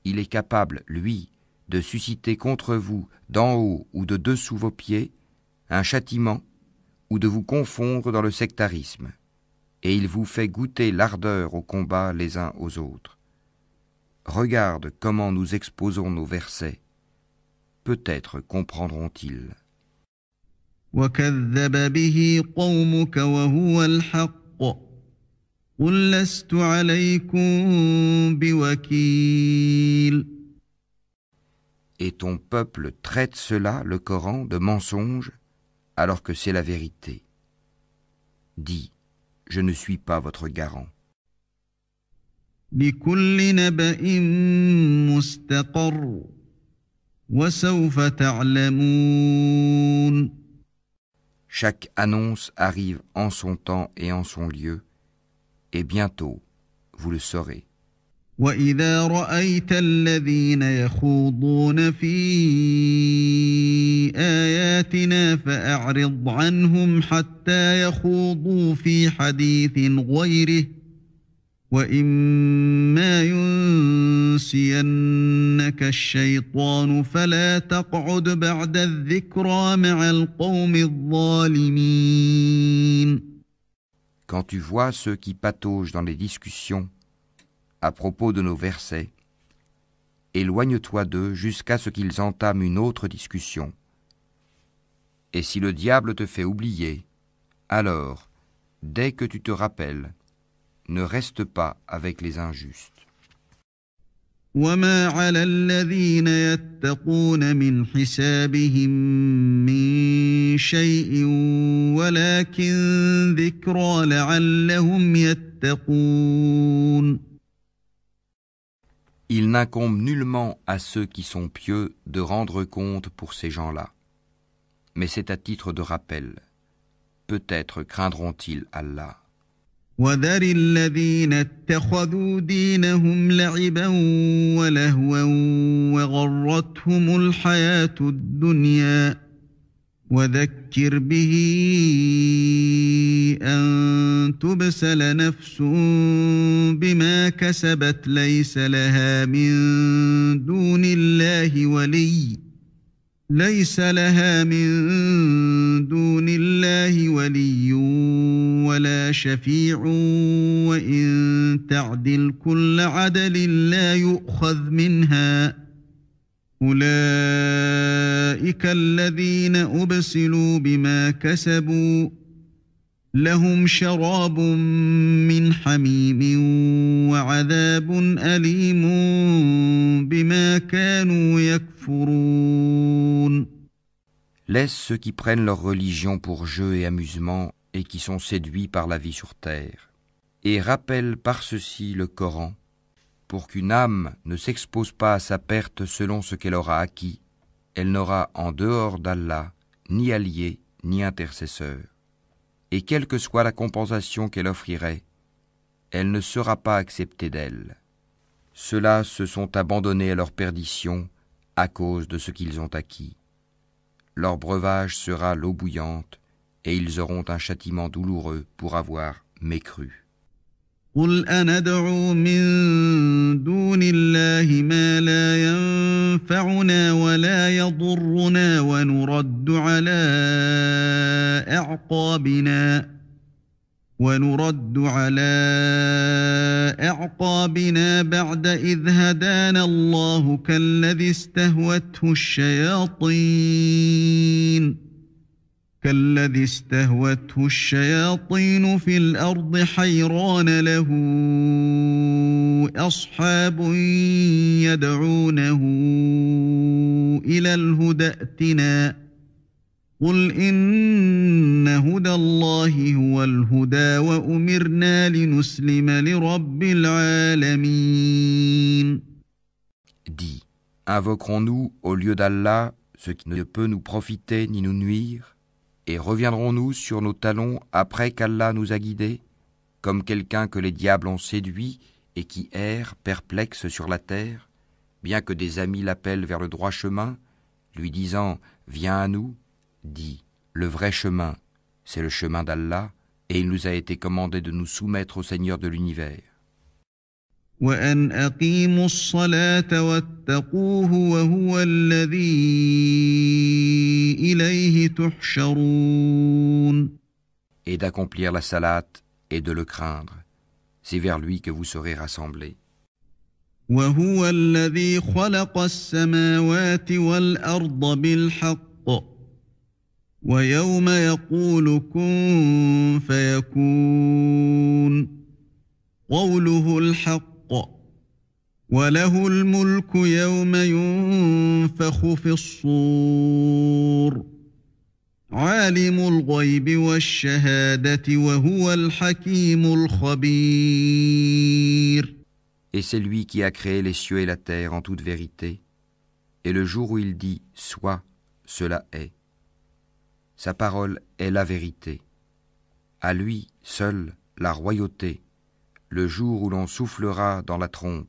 il est capable, lui, de susciter contre vous, d'en haut ou de dessous vos pieds, un châtiment ou de vous confondre dans le sectarisme. Et il vous fait goûter l'ardeur au combat les uns aux autres. Regarde comment nous exposons nos versets. Peut-être comprendront-ils. وكذب به قومك وهو الحق قل لست عليكم بوكيل. Et ton peuple traite cela, le Coran, de mensonge, alors que c'est la vérité. Dis, je ne suis pas votre garant. لكل نبأ مستقر وسوف تعلمون. Chaque annonce arrive en son temps et en son lieu, et bientôt, vous le saurez. وإذا رأيت الذين يخوضون في آياتنا فأعرض عنهم حتى يخوضوا في حديث غيره وإما ينسينك الشيطان فلا تقعد بعد الذكرى مع القوم الظالمين. Quand tu vois ceux qui pataugent dans les discussions à propos de nos versets, éloigne-toi d'eux jusqu'à ce qu'ils entament une autre discussion. Et si le diable te fait oublier, alors, dès que tu te rappelles, ne reste pas avec les injustes. وما على الذين يتقون من حسابهم من شيء ولكن ذكرى لعلهم يتقون. Il n'incombe nullement à ceux qui sont pieux de rendre compte pour ces gens-là. Mais c'est à titre de rappel. Peut-être craindront-ils Allah. وذر الذين اتخذوا دينهم لعبا ولهوا وغرتهم الحياة الدنيا وذكر به أن تبسل نفس بما كسبت ليس لها من دون الله ولي ولا شفيع وإن تعدل كل عدل لا يؤخذ منها أولئك الذين أبسلوا بما كسبوا لهم شراب من حميم وعذاب أليم بما كانوا يكفرون. Laisse ceux qui prennent leur religion pour jeu et amusement et qui sont séduits par la vie sur terre. Et rappelle par ceci le Coran, pour qu'une âme ne s'expose pas à sa perte selon ce qu'elle aura acquis. Elle n'aura en dehors d'Allah ni allié ni intercesseur. Et quelle que soit la compensation qu'elle offrirait, elle ne sera pas acceptée d'elle. Ceux-là se sont abandonnés à leur perdition à cause de ce qu'ils ont acquis. Leur breuvage sera l'eau bouillante, et ils auront un châtiment douloureux pour avoir mécru. قل أندعو من دون الله ما لا ينفعنا ولا يضرنا ونرد على أعقابنا بعد إذ هدانا الله كالذي استهوته الشياطين في الأرض حيران له أصحاب يدعونه إلى الهدى ائتنا قل إن هدى الله هو الهدى وأمرنا لنسلم لرب العالمين. Dis, invoquerons-nous au lieu d'Allah ce qui ne peut nous profiter ni nous nuire? Et reviendrons-nous sur nos talons après qu'Allah nous a guidés, comme quelqu'un que les diables ont séduit et qui erre, perplexe sur la terre, bien que des amis l'appellent vers le droit chemin, lui disant « Viens à nous », dit « Le vrai chemin, c'est le chemin d'Allah, et il nous a été commandé de nous soumettre au Seigneur de l'univers. » وأن أقيموا الصلاة واتقوه وهو الذي إليه تحشرون. Et d'accomplir la salate et de le craindre, c'est vers lui que vous serez rassemblés. وهو الذي خلق السماوات والأرض بالحق ويوم يقول كن فيكون قوله الحق وله الملك يوم ينفخ في الصور عالم الغيب والشهادة وهو الحكيم الخبير. Et c'est lui qui a créé les cieux et la terre en toute vérité, et le jour où il dit « Sois », cela est. Sa parole est la vérité. À lui seul la royauté, le jour où l'on soufflera dans la trompe.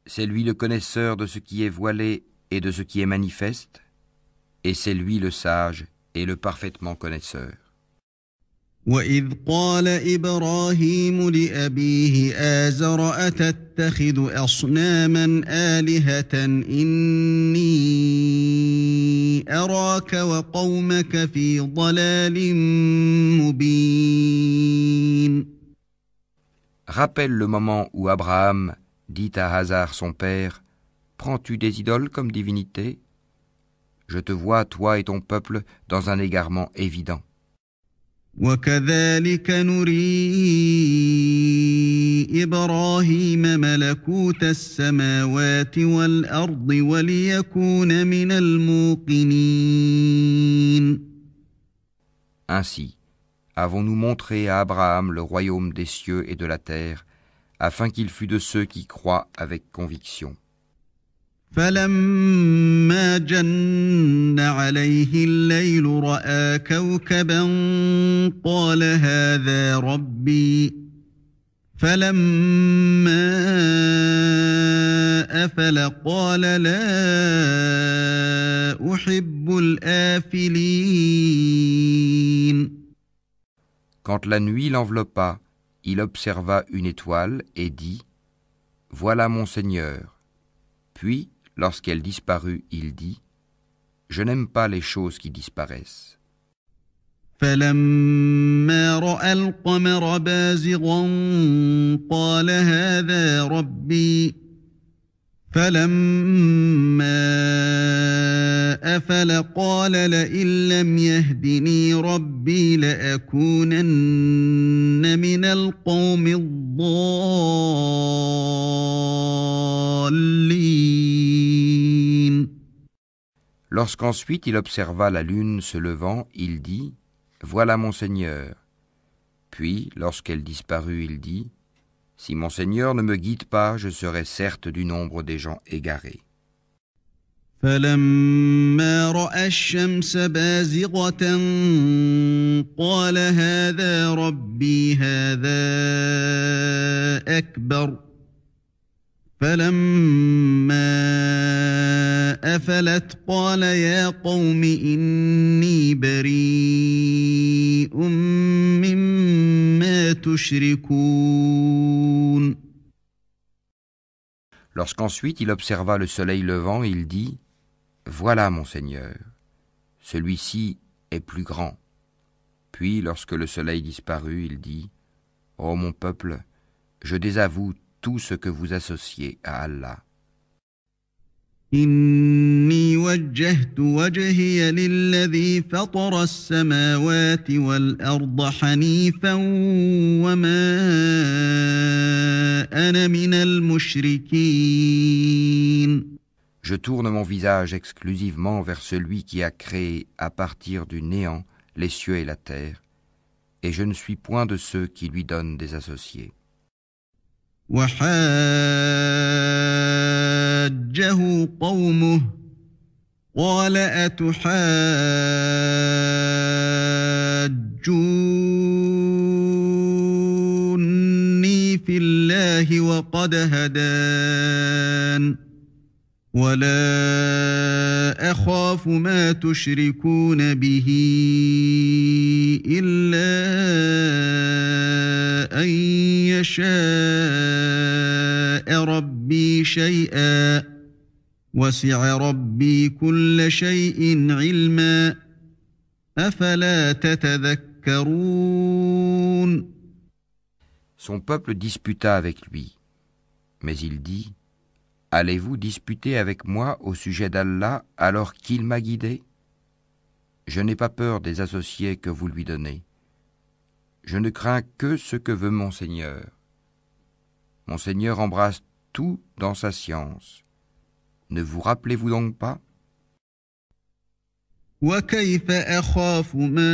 C'est lui le connaisseur de ce qui est voilé et de ce qui est manifeste, et c'est lui le sage et le parfaitement connaisseur. وَإِذْ قَالَ إِبْرَاهِيمُ لِأَبِيهِ آزَرَ أَتَتَّخِذُ أَصْنَامًا آلِهَةً إِنِّي أَرَاكَ وَقَوْمَكَ فِي ضَلَالٍ مُبِينٍ. Rappelle le moment où Abraham dit à Hazar son père, « Prends-tu des idoles comme divinité ? Je te vois, toi et ton peuple, dans un égarement évident. » وَكَذَلِكَ نُرِي إِبْرَاهِيمَ مَلَكُوتَ السَّمَاوَاتِ وَالْأَرْضِ وَلِيَكُونَ مِنَ الْمُوقِنِينَ. Ainsi, avons-nous montré à Abraham le royaume des cieux et de la terre, afin qu'il fût de ceux qui croient avec conviction. فَلَمَّا جَنَّ عَلَيْهِ اللَّيْلُ رَأَىٰ كَوْكَبًا قَالَ هَٰذَا رَبِّي فَلَمَّا أَفَلَ قَالَ لَا أُحِبُّ الْآفِلِينَ. Quand la nuit l'enveloppa, il observa une étoile et dit « Voilà mon Seigneur ». Puis, lorsqu'elle disparut, il dit « Je n'aime pas les choses qui disparaissent. » فَلَمَّا رَأَى الْقَمَرَ بَازِغًا قَالَ هَٰذَا رَبِّي فَلَمَّا أَفَلَ قَالَ لَئِن لَّمْ يَهْدِنِي رَبِّي لَأَكُونَنَّ مِنَ الْقَوْمِ الضَّالِّينَ. Lorsqu'ensuite il observa la lune se levant, il dit « Voilà mon Seigneur ». Puis, lorsqu'elle disparut, il dit « Si mon Seigneur ne me guide pas, je serai certes du nombre des gens égarés. » فَلَمَّا رَأَى الشَّمْسَ بَازِغَةً قَالَ هَٰذَا رَبِّي هَٰذَا أَكْبَرُ فَلَمَّا أَفَلَتْ قَالَ يَا قَوْمِ إِنِّي بَرِيءٌ مِّمَّا تُشْرِكُونَ. Lorsqu'ensuite il observa le soleil levant, il dit « Voilà mon Seigneur, celui-ci est plus grand. » Puis, lorsque le soleil disparut, il dit « Ô mon peuple, je désavoue tout ce que vous associez à Allah. » إِنِّي وَجَّهْتُ وَجْهِيَ لِلَّذِي فَطَرَ السَّمَاوَاتِ وَالْأَرْضَ حَنِيفًا وَمَا أَنَا مِنَ الْمُشْرِكِينَ. Je tourne mon visage exclusivement vers celui qui a créé à partir du néant les cieux et la terre, et je ne suis point de ceux qui lui donnent des associés. وَحَاجَّهُ قَوْمُهُ قَالَ أَتُحَاجُّونِّي فِي اللَّهِ وَقَدْ هَدَانِ وَلَا أَخَافُ مَا تُشْرِكُونَ بِهِ إِلَّا أَن يَشَاءَ رَبِّي شَيْئًا وَسِعَ رَبِّي كُلَّ شَيْءٍ عِلْمًا أَفَلَا تَتَذَكَّرُونَ. Son peuple disputa avec lui, mais il dit « Allez-vous disputer avec moi au sujet d'Allah alors qu'il m'a guidé ? Je n'ai pas peur des associés que vous lui donnez. Je ne crains que ce que veut mon Seigneur. Mon Seigneur embrasse tout dans sa science. Ne vous rappelez-vous donc pas? وكيف أخاف ما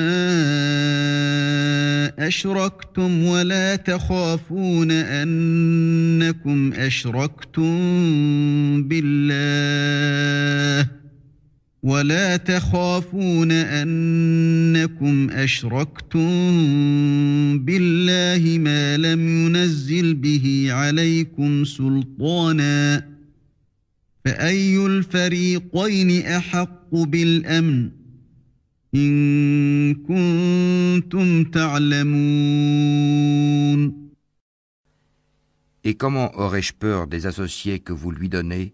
أشركتم ولا تخافون أنكم أشركتم بالله ما لم ينزل به عليكم سلطانا فأي الفريقين أحق بالأمن إن كنتم تعلمون. Et comment aurais-je peur des associés que vous lui donnez,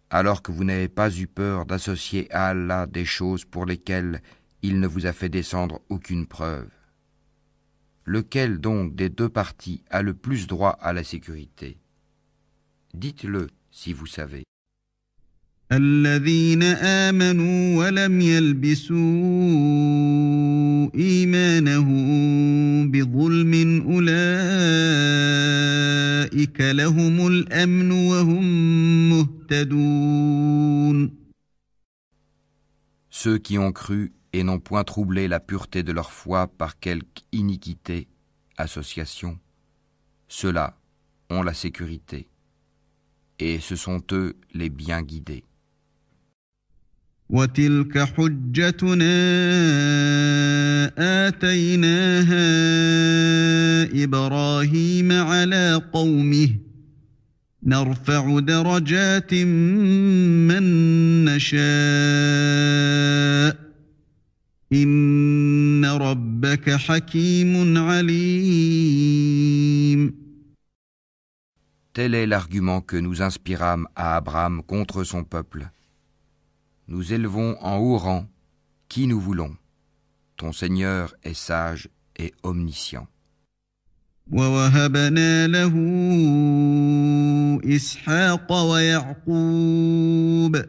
alors que vous n'avez pas eu peur d'associer à Allah des choses pour lesquelles il ne vous a fait descendre aucune preuve? Lequel donc des deux parties a le plus droit à la sécurité? Dites-le si vous savez. الذين آمنوا ولم يلبسوا إيمانهم بظلم أولئك لهم الأمن وهم مهتدون. Ceux qui ont cru et n'ont point troublé la pureté de leur foi par quelque iniquité, association, ceux-là ont la sécurité, et ce sont eux les bien guidés. وتلك حجتنا آتيناها إبراهيم على قومه نرفع درجات من نشاء إن ربك حكيم عليم. Tel est l'argument que nous inspirâmes à Abraham contre son peuple. Nous élevons en haut rang qui nous voulons. Ton Seigneur est sage et omniscient. ووهبنا له إسحاق ويعقوب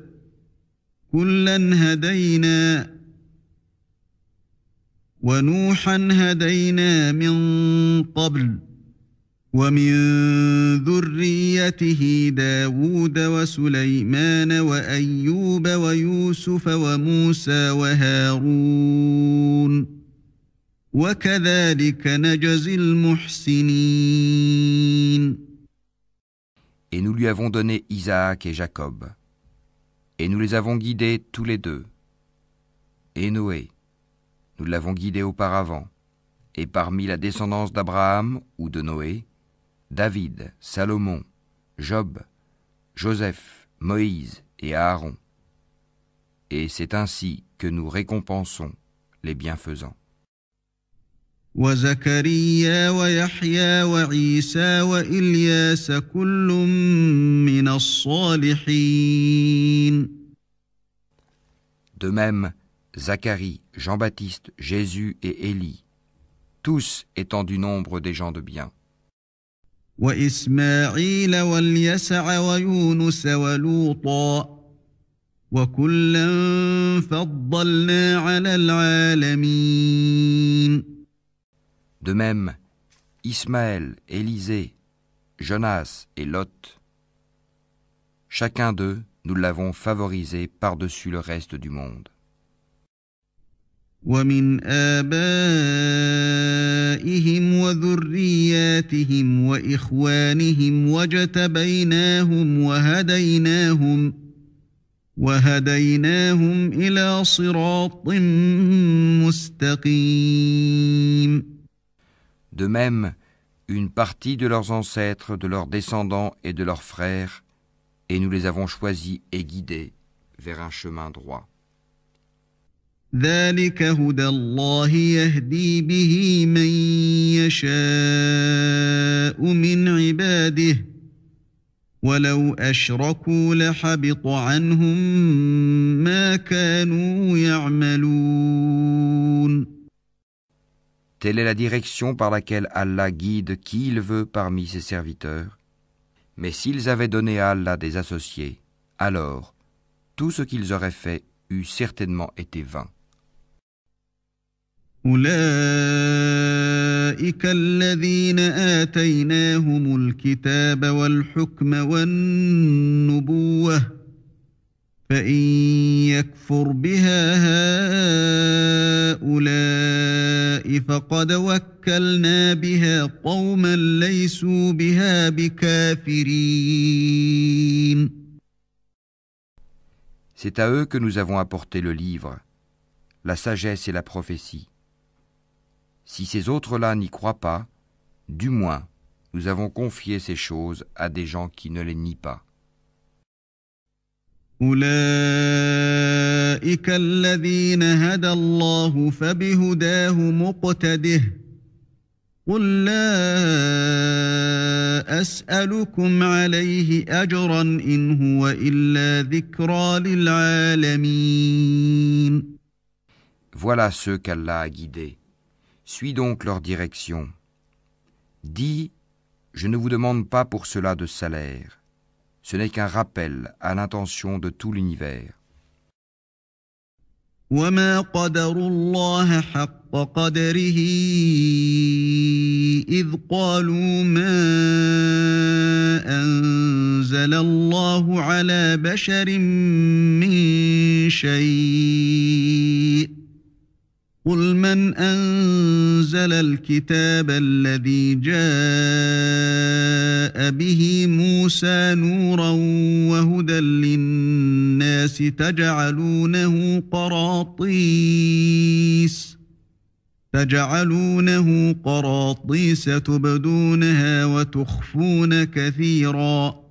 كلا هدينا ونوحا هدينا من قبل ومن ذريته داود وسليمان وأيوب ويوسف وموسى وهارون وكذلك نجزي المحسنين. Et nous lui avons donné Isaac et Jacob, et nous les avons guidés tous les deux. Et Noé, nous l'avons guidé auparavant, et parmi la descendance d'Abraham ou de Noé, David, Salomon, Job, Joseph, Moïse et Aaron. Et c'est ainsi que nous récompensons les bienfaisants. وزكريا ويحيى وعيسى وإلياس كل من الصالحين. De même, Zacharie, Jean-Baptiste, Jésus et Élie, tous étant du nombre des gens de bien. وإسماعيل واليسع ويونس ولوطا وكلا فضلنا على العالمين. De même, Ismaël, Élisée, Jonas et Lot, chacun d'eux, nous l'avons favorisé par-dessus le reste du monde. ومن آبائهم وذرياتهم وإخوانهم وجتبيناهم وهديناهم إلى صراط مستقيم. De même, une partie de leurs ancêtres, de leurs descendants et de leurs frères, et nous les avons choisis et guidés vers un chemin droit. ذلك هدى الله يهدي به من يشاء من عباده ولو أشركوا لحبط عنهم ما كانوا يعملون. Telle est la direction par laquelle Allah guide qui il veut parmi ses serviteurs. Mais s'ils avaient donné à Allah des associés, alors tout ce qu'ils auraient fait eût certainement été vain. أولئك الذين آتيناهم الكتاب والحكم والنبوة فإن يكفر بها هؤلاء فقد وكلنا بها قوما ليسوا بها بكافرين. C'est à eux que nous avons apporté le livre, la sagesse et la prophétie. Si ces autres-là n'y croient pas, du moins, nous avons confié ces choses à des gens qui ne les nient pas. أولئك الذين هدى الله فبهداه مقتده قل لا أسألكم عليه أجرا إن هو إلا ذكرى للعالمين. Voilà ceux qu'Allah a guidés. Suis donc leur direction. Dis, je ne vous demande pas pour cela de salaire. Ce n'est qu'un rappel à l'intention de tout l'univers. وما قدروا الله حق قدره إذ قالوا ما أنزل الله على بشر من شيء قل من أنزل الكتاب الذي جاء به موسى نورا وهدى للناس تجعلونه قراطيس تبدونها وتخفون كثيرا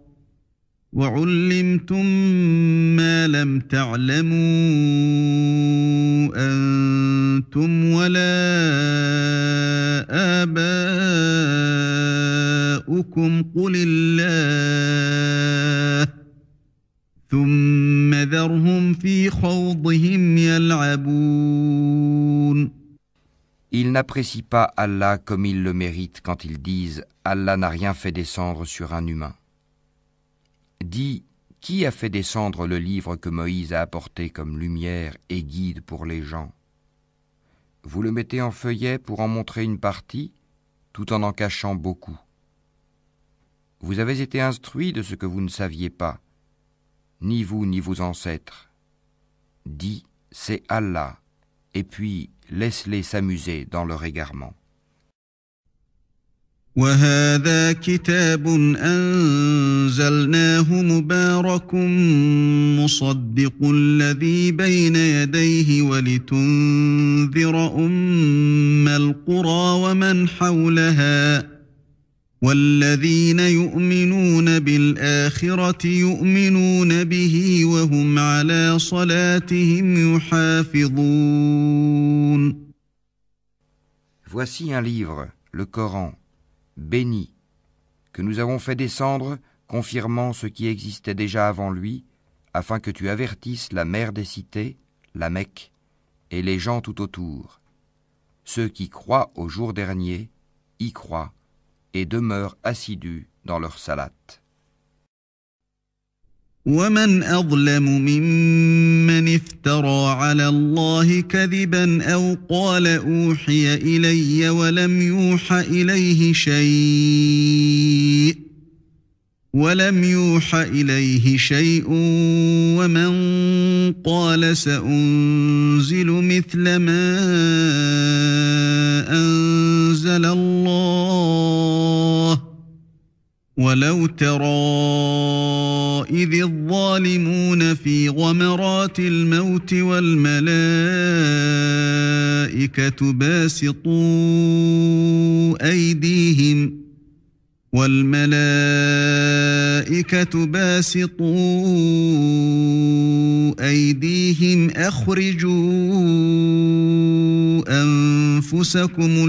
وعلمتم ما لم تعلموا أنتم ولا آباؤكم قل الله ثم ذرهم في خوضهم يلعبون. Ils n'apprécient pas Allah comme ils le méritent quand ils disent « Allah n'a rien fait descendre sur un humain ». Dis, qui a fait descendre le livre que Moïse a apporté comme lumière et guide pour les gens? Vous le mettez en feuillet pour en montrer une partie, tout en cachant beaucoup. Vous avez été instruits de ce que vous ne saviez pas, ni vous ni vos ancêtres. Dis, c'est Allah, et puis laisse-les s'amuser dans leur égarement. وهذا كتاب أنزلناه مبارك مصدق الذي بين يديه ولتنذر أم القرى ومن حولها والذين يؤمنون بالآخرة يؤمنون به وهم على صلاتهم يحافظون. Voici un livre, le Coran, béni, que nous avons fait descendre, confirmant ce qui existait déjà avant lui, afin que tu avertisses la mère des cités, la Mecque, et les gens tout autour. Ceux qui croient au jour dernier y croient et demeurent assidus dans leur salate. ومن أظلم ممن افترى على الله كذبا أو قال أوحي إلي ولم يوحى إليه شيء ومن قال سأنزل مثل ما أنزل الله ولو ترى إذ الظالمون في غمرات الموت والملائكة باسطوا أيديهم أخرجوا أنفسكم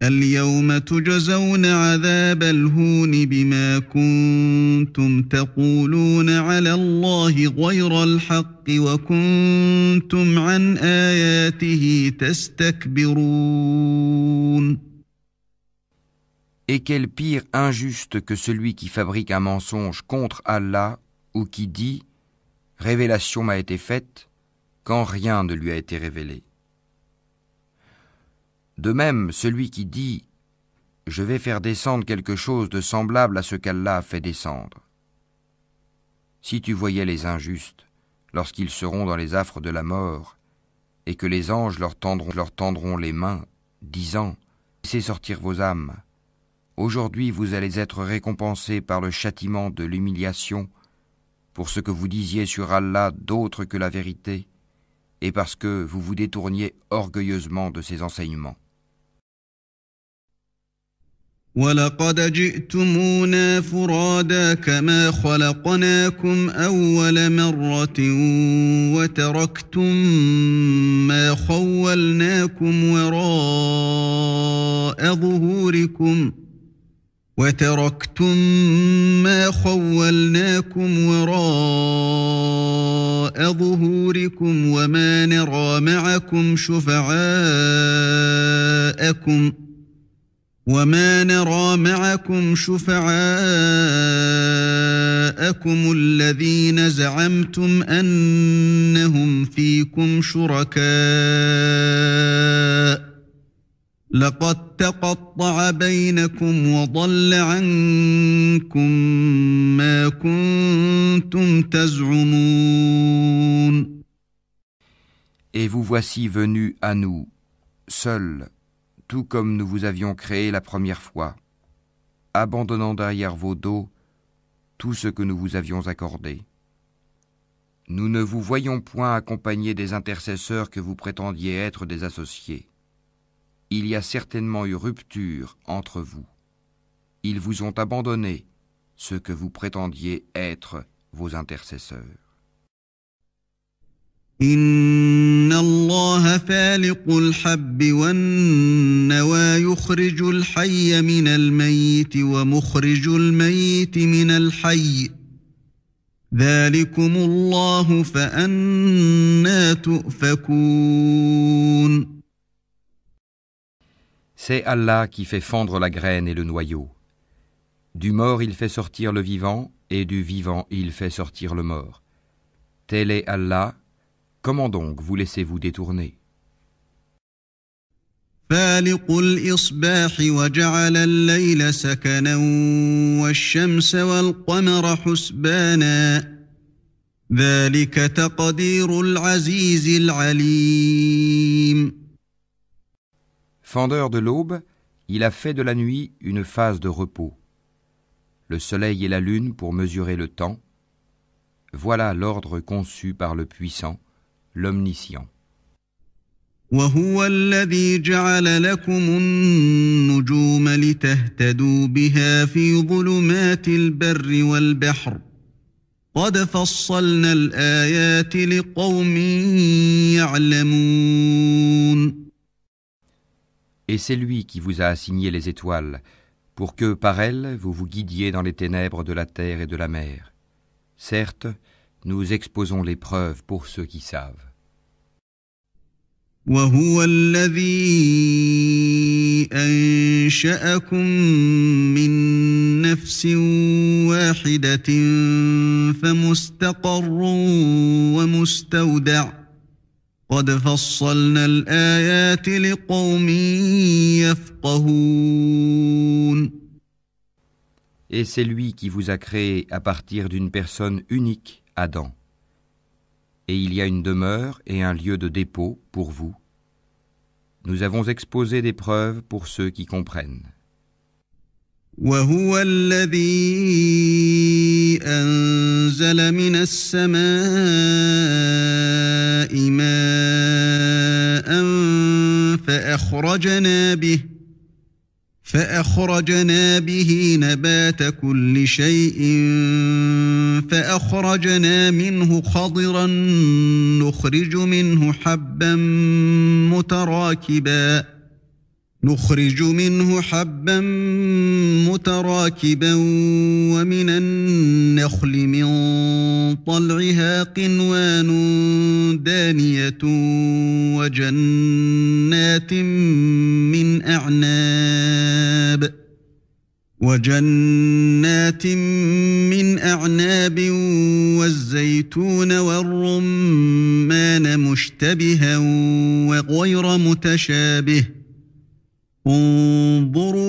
اليوم تجزون عذاب الهون بما كنتم تقولون على الله غير الحق وكنتم عن آياته تستكبرون. Et quel pire injuste que celui qui fabrique un mensonge contre Allah ou qui dit « Révélation m'a été faite » quand rien ne lui a été révélé. De même, celui qui dit « Je vais faire descendre quelque chose de semblable à ce qu'Allah a fait descendre ». Si tu voyais les injustes, lorsqu'ils seront dans les affres de la mort, et que les anges leur tendront les mains, disant « Laissez sortir vos âmes. Aujourd'hui vous allez être récompensés par le châtiment de l'humiliation pour ce que vous disiez sur Allah d'autre que la vérité, et parce que vous vous détourniez orgueilleusement de ses enseignements. » وَلَقَدْ جِئْتُمُونَا فُرَادَى كَمَا خَلَقْنَاكُمْ أَوَّلَ مَرَّةٍ وَتَرَكْتُم مَّا خَوَّلْنَاكُمْ وَرَاءَ ظُهُورِكُمْ وَمَا نَرَىٰ مَعَكُمْ شُفَعَاءَكُمُ الَّذِينَ زَعَمْتُمْ أَنَّهُمْ فِيكُمْ شُرَكَاءُ لَقَدْ تَقَطَّعَ بَيْنَكُمْ وَضَلَّ عَنكُم مَّا كُنتُمْ تَزْعُمُونَ. Et vous voici venus à nous, seuls, tout comme nous vous avions créé la première fois, abandonnant derrière vos dos tout ce que nous vous avions accordé. Nous ne vous voyons point accompagnés des intercesseurs que vous prétendiez être des associés. Il y a certainement eu rupture entre vous. Ils vous ont abandonné, ceux que vous prétendiez être vos intercesseurs. إِنَّ اللَّهَ فَالِقُ الْحَبِّ وَالنَّوَىٰ يُخْرِجُ الْحَيَّ مِنَ الْمَيِّتِ وَمُخْرِجُ الْمَيِّتِ مِنَ الْحَيِّ ذَلِكُمُ اللَّهُ فَأَنَّىٰ تُؤْفَكُونَ. C'est Allah qui fait fendre la graine et le noyau. Du mort il fait sortir le vivant, et du vivant il fait sortir le mort. Tel est Allah. Comment donc vous laissez-vous détourner? فالق الإصباح وجعل الليل سكنا والشمس والقمر حسبانا ذلك تقدير العزيز العليم. Fendeur de l'aube, il a fait de la nuit une phase de repos. Le soleil et la lune pour mesurer le temps. Voilà l'ordre conçu par le puissant, l'omniscient. وهو الذي جعل لكم النجوم لتهتدوا بها في ظلمات البر والبحر قد فصلنا الآيات لقوم يعلمون. Et c'est lui qui vous a assigné les étoiles, pour que, par elles, vous vous guidiez dans les ténèbres de la terre et de la mer. Certes, nous exposons les preuves pour ceux qui savent. وهو الذي أنشأكم من نفس واحدة فمستقر ومستودع قد فصلنا الآيات لقوم يفقهون. Et c'est lui qui vous a créé à partir d'une personne unique, Adam. Et il y a une demeure et un lieu de dépôt pour vous. Nous avons exposé des preuves pour ceux qui comprennent. وهو الذي أنزل من السماء ماء فأخرجنا به نبات كل شيء فأخرجنا منه خضرا نخرج منه حبا متراكبا ومن النخل من طلعها قنوان دانية وجنات من أعناب والزيتون والرمان مشتبها وغير متشابه انظروا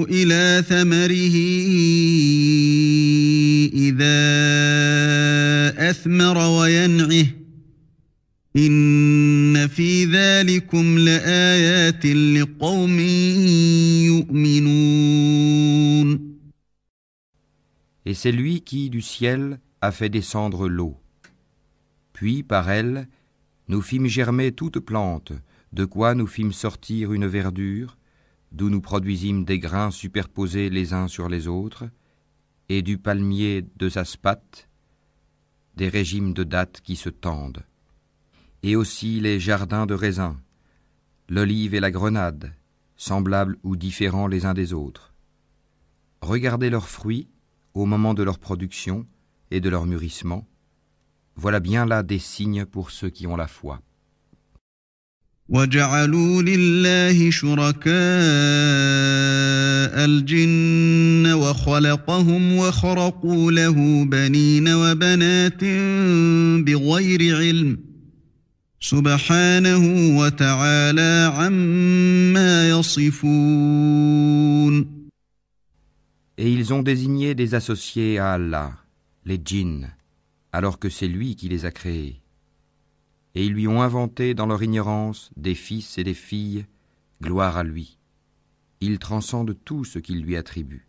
إلى ثمره إذا أثمر وينعه إن في ذلكم لآيات لقوم يؤمنون. Et c'est lui qui, du ciel, a fait descendre l'eau. Puis, par elle, nous fîmes germer toute plante, de quoi nous fîmes sortir une verdure, d'où nous produisîmes des grains superposés les uns sur les autres, et du palmier de Zaspate, des régimes de dattes qui se tendent, et aussi les jardins de raisins, l'olive et la grenade, semblables ou différents les uns des autres. Regardez leurs fruits au moment de leur production et de leur mûrissement. Voilà bien là des signes pour ceux qui ont la foi. وَجَعَلُوا لِلَّهِ شُرَكَاءَ الْجِنَّ وَخَلَقَهُمْ وَخَرَقُوا لَهُ بَنِينَ وَبَنَاتٍ بِغَيْرِ عِلْمٍ سُبْحَانَهُ وَتَعَالَى عَمَّا يَصِفُونَ. Et ils ont désigné des associés à Allah, les djinns, alors que c'est lui qui les a créés. Et ils lui ont inventé dans leur ignorance des fils et des filles, gloire à lui. Il transcende tout ce qu'il lui attribue.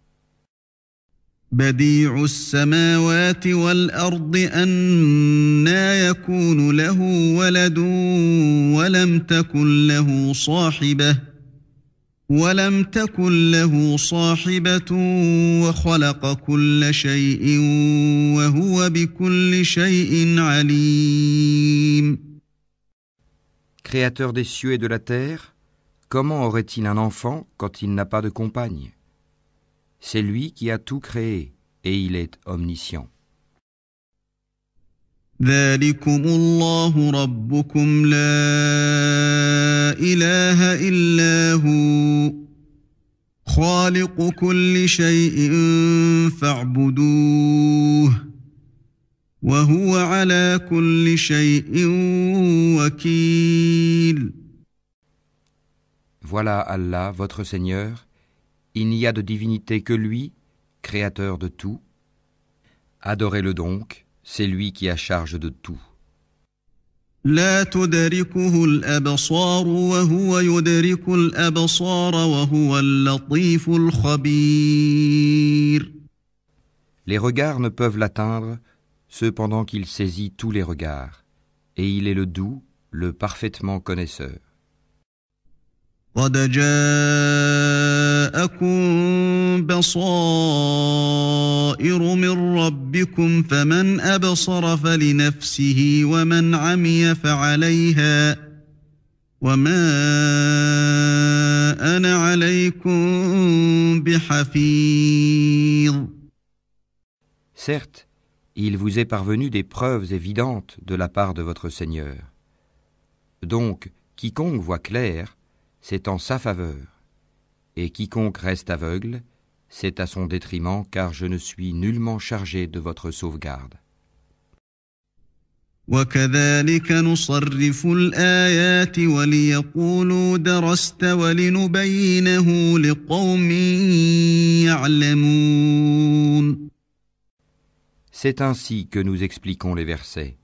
بديع السماوات والأرض أنى يكون له ولد ولم تكن له صاحبة وخلق كل شيء وهو بكل شيء عليم. Créateur des cieux et de la terre, comment aurait-il un enfant quand il n'a pas de compagne? C'est lui qui a tout créé, et il est omniscient. ذلكم الله ربكم لا إله إلا هو خالق كل شيء فاعبدوه وهو على كل شيء وكيل. Voilà Allah, votre Seigneur, il n'y a de divinité que lui, créateur de tout. Adorez-le donc, c'est lui qui a charge de tout. لا تدركه الأبصار وهو يدرك الأبصار وهو اللطيف الخبير. Les regards ne peuvent l'atteindre, cependant qu'il saisit tous les regards, et il est le doux, le parfaitement connaisseur. قد جاءكم بصائر من ربكم فمن أبصر فلنفسه ومن عمي فعليها وما أنا عليكم بحفيظ. Certes, il vous est parvenu des preuves évidentes de la part de votre Seigneur. Donc, quiconque voit clair, c'est en sa faveur, et quiconque reste aveugle, c'est à son détriment, car je ne suis nullement chargé de votre sauvegarde. وكذلك نصرف الآيات وليقولوا درست ولنبينه لقوم يعلمون. C'est ainsi que nous expliquons les versets,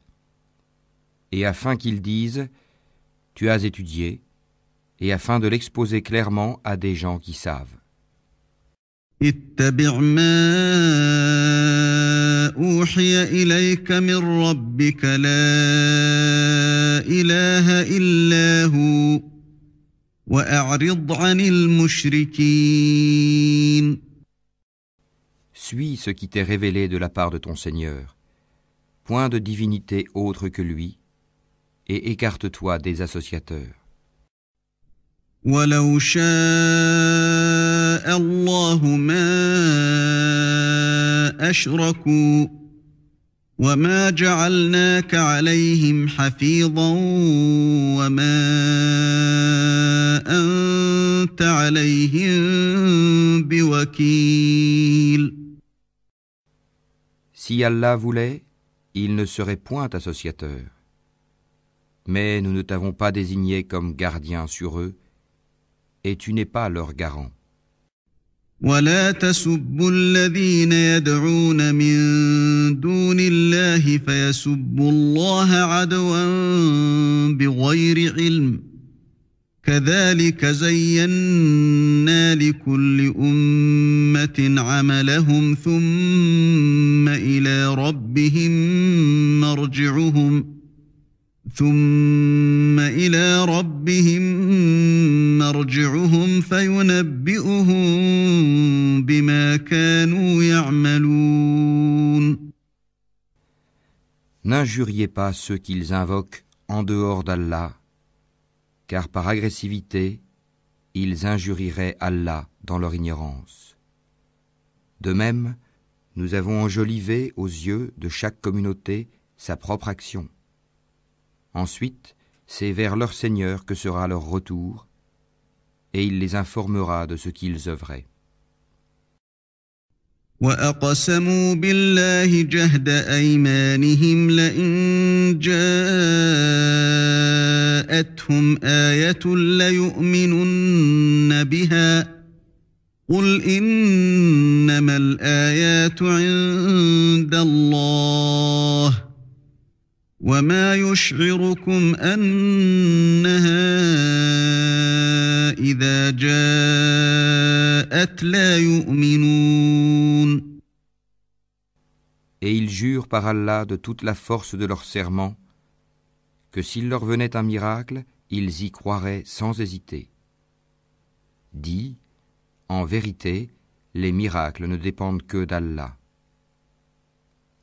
et afin qu'ils disent « Tu as étudié », et afin de l'exposer clairement à des gens qui savent. اتبع ما أوحي إليك من ربك لا إله إلا هو وأعرض عن المشركين. Suis ce qui t'est révélé de la part de ton Seigneur. Point de divinité autre que lui, et écarte-toi des associateurs. ولو شاء الله ما أشركوا وما جعلناك عليهم حفيظا وما أنت عليهم بوكيل. Si Allah voulait, il ne serait point associateur. Mais nous ne t'avons pas désigné comme gardien sur eux, et tu n'es pas leur garant. ولا تسبوا الذين يدعون من دون الله فيسبوا الله عدوا بغير علم كذلك زينا لكل أمة عملهم ثم إلى ربهم مرجعهم فينبئهم بما كانوا يعملون. N'injuriez pas ceux qu'ils invoquent en dehors d'Allah, car par agressivité, ils injurieraient Allah dans leur ignorance. De même, nous avons enjolivé aux yeux de chaque communauté sa propre action. Ensuite, c'est vers leur Seigneur que sera leur retour, et il les informera de ce qu'ils œuvraient. وَأَقْسَمُوا بِاللَّهِ جَهْدَ أَيْمَانِهِمْ لَئِن جَاءَتْهُمْ آيَةٌ لَيُؤْمِنُنَّ بِهَا قُلْ إِنَّمَا الْآيَاتُ عِندَ اللَّهِ وَمَا يُشْعِرُكُمْ أَنَّهَا إِذَا جَاءَتْ لَا يُؤْمِنُونَ. Et ils jurent par Allah de toute la force de leur serment que s'il leur venait un miracle, ils y croiraient sans hésiter. Dis, en vérité, les miracles ne dépendent que d'Allah.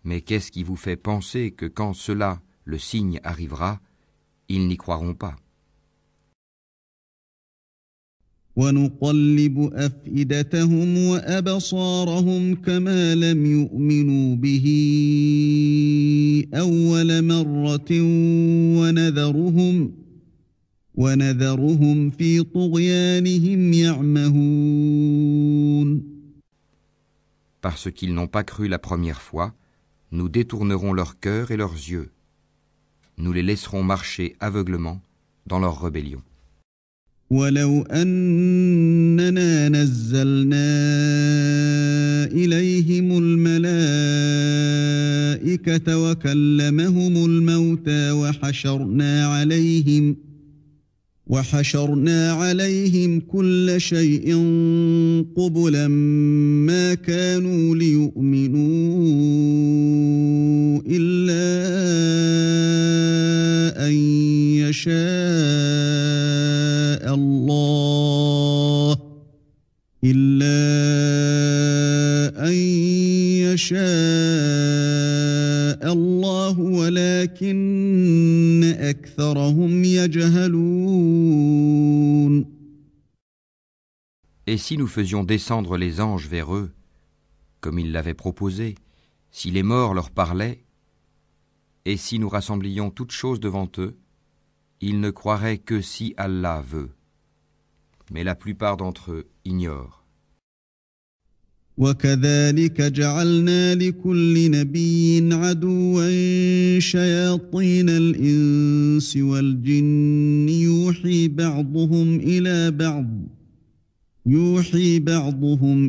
Mais qu'est-ce qui vous fait penser que quand cela, le signe, arrivera, ils n'y croiront pas? وَنُقَلِّبُ أَفْئِدَتَهُمْ وَأَبْصَارَهُمْ كَمَا لَمْ يُؤْمِنُوا بِهِ أَوَّلَ مَرَّةٍ وَنَذَرُهُمْ فِي طُغْيَانِهِمْ يَعْمَهُونَ. Parce qu'ils n'ont pas cru la première fois, nous détournerons leur cœur et leurs yeux. Nous les laisserons marcher aveuglement dans leur rébellion. وَلَوْ أَنَّنَا نَزَّلْنَا إِلَيْهِمُ الْمَلَائِكَةَ وَكَلَّمَهُمُ الْمَوْتَى وَحَشَرْنَا عَلَيْهِمْ كُلَّ شَيْءٍ قُبُلًا مَا كَانُوا لِيُؤْمِنُوا إِلَّا أَن يشاء الله ولكن أكثرهم يجهلون. Et si nous faisions descendre les anges vers eux, comme ils l'avaient proposé, si les morts leur parlaient, et si nous rassemblions toutes choses devant eux, ils ne croiraient que si Allah veut. Mais la plupart d'entre eux ignorent. وَكَذَلِكَ جَعَلْنَا لِكُلِّ نَبِيٍّ عَدُوًّا شَيَاطِينَ الْإِنسِ وَالْجِنِّ يُوحِي بَعْضُهُمْ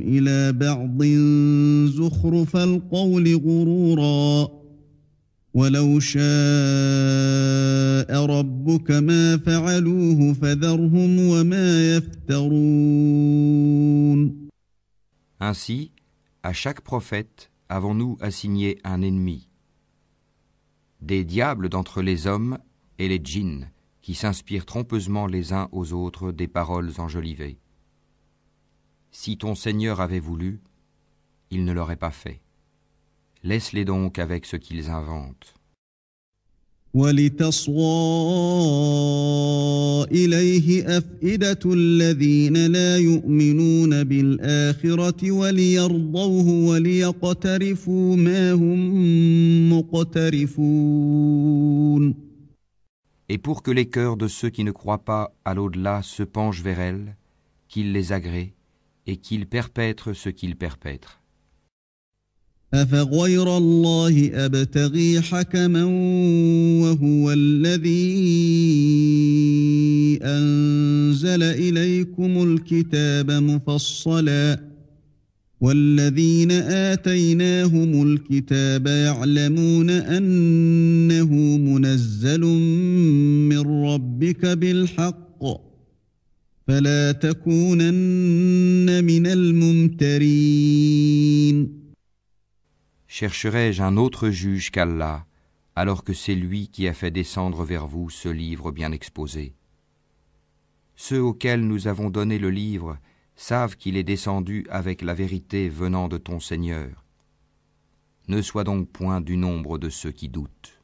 إِلَى بَعْضٍ زُخْرُفَ الْقَوْلِ غُرُورًا وَلَوْ شَاءَ رَبُّكَ مَا فَعَلُوهُ فَذَرْهُمْ وَمَا يَفْتَرُونَ. Ainsi, à chaque prophète avons-nous assigné un ennemi. Des diables d'entre les hommes et les djinns qui s'inspirent trompeusement les uns aux autres des paroles enjolivées. Si ton Seigneur avait voulu, il ne l'aurait pas fait. Laisse-les donc avec ce qu'ils inventent. وَلِتَصْغَىٰ إِلَيْهِ أَفْئِدَةُ الَّذِينَ لَا يُؤْمِنُونَ بِالْآخِرَةِ وَلِيَرْضَوْهُ وَلِيَقْتَرِفُوا مَا هُمْ مُقْتَرِفُونَ. Et pour que les cœurs de ceux qui ne croient pas à l'au-delà se penchent vers elle, qu'ils les agréent et qu'ils perpètrent ce qu'ils perpètrent. أَفَغَيْرَ اللَّهِ أَبْتَغِي حَكَمًا وَهُوَ الَّذِي أَنزَلَ أنزل إليكم الكتاب مفصلا والذين آتيناهم الكتاب يعلمون أنه منزل من ربك بالحق فلا تكونن من الممترين. Chercherai-je un autre juge qu'Allah, alors que c'est lui qui a fait descendre vers vous ce livre bien exposé? Ceux auxquels nous avons donné le livre savent qu'il est descendu avec la vérité venant de ton Seigneur. Ne sois donc point du nombre de ceux qui doutent.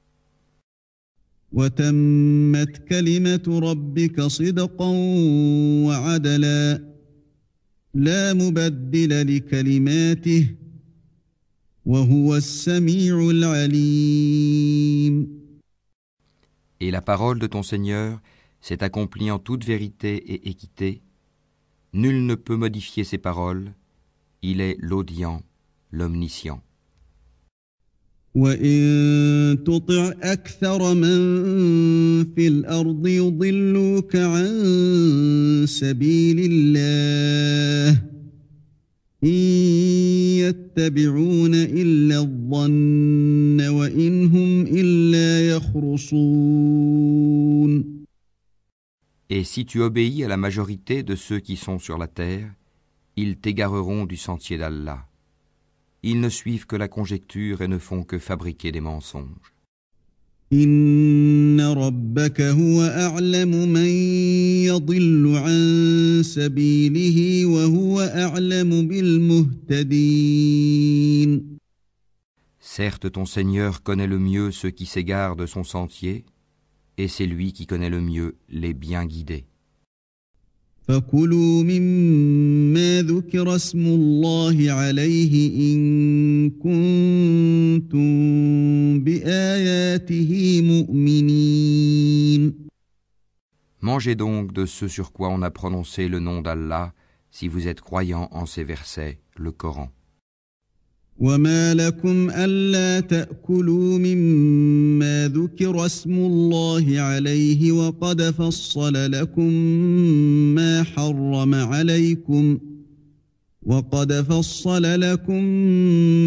وتمت كلمة ربك صدقا وعدلا لا مبدل لكلماته وهو السميع العليم. Et la parole de ton Seigneur s'est accomplie en toute vérité et équité. Nul ne peut modifier ses paroles. Il est l'audient, l'omniscient. وَإِن تُطِعْ أَكْثَرَ مَن فِي الْأَرْضِ يُضِلُّوكَ عَن سَبِيلِ اللَّهِ إِن يَتَّبِعُونَ إِلَّا الظَّنَّ وَإِنْ هُمْ إِلَّا يَخْرُصُونَ. Et si tu obéis à la majorité de ceux qui sont sur la terre, ils t'égareront du sentier d'Allah. Ils ne suivent que la conjecture et ne font que fabriquer des mensonges. إِنَّ رَبَّكَ هُوَ أَعْلَمُ مَن يَضِلُّ عَن سَبِيلِهِ وَهُوَ أَعْلَمُ بِالْمُهْتَدِينَ. Certes, ton Seigneur connaît le mieux ceux qui s'égarent de son sentier, et c'est lui qui connaît le mieux les bien guidés. فَكُلُوا مِمَّا ذُكِرَ اسْمُ اللَّهِ عَلَيْهِ إِن كُنتُم بِآيَاتِهِ مُؤْمِنِينَ. Mangez donc de ce sur quoi on a prononcé le nom d'Allah, si vous êtes croyants en ces versets, le Coran. وَمَا لَكُمْ أَلَّا تَأْكُلُوا مِمَّا ذُكِرَ اسْمُ اللَّهِ عَلَيْهِ وَقَدْ فَصَّلَ لَكُم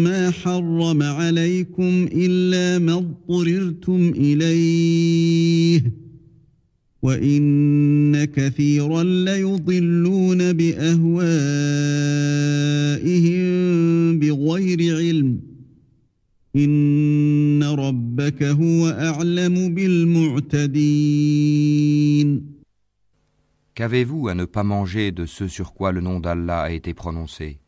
مَّا حَرَّمَ عَلَيْكُمْ إِلَّا مَا اضْطُرِرْتُمْ إِلَيْهِ وَإِنَّ كَثِيرًا لَيُضِلُّونَ بِأَهْوَائِهِم بِغَيْرِ عِلْمٍ إِنَّ رَبَّكَ هُوَ أَعْلَمُ بِالْمُعْتَدِينَ. Qu'avez-vous à ne pas manger de ce sur quoi le nom d'Allah a été prononcé,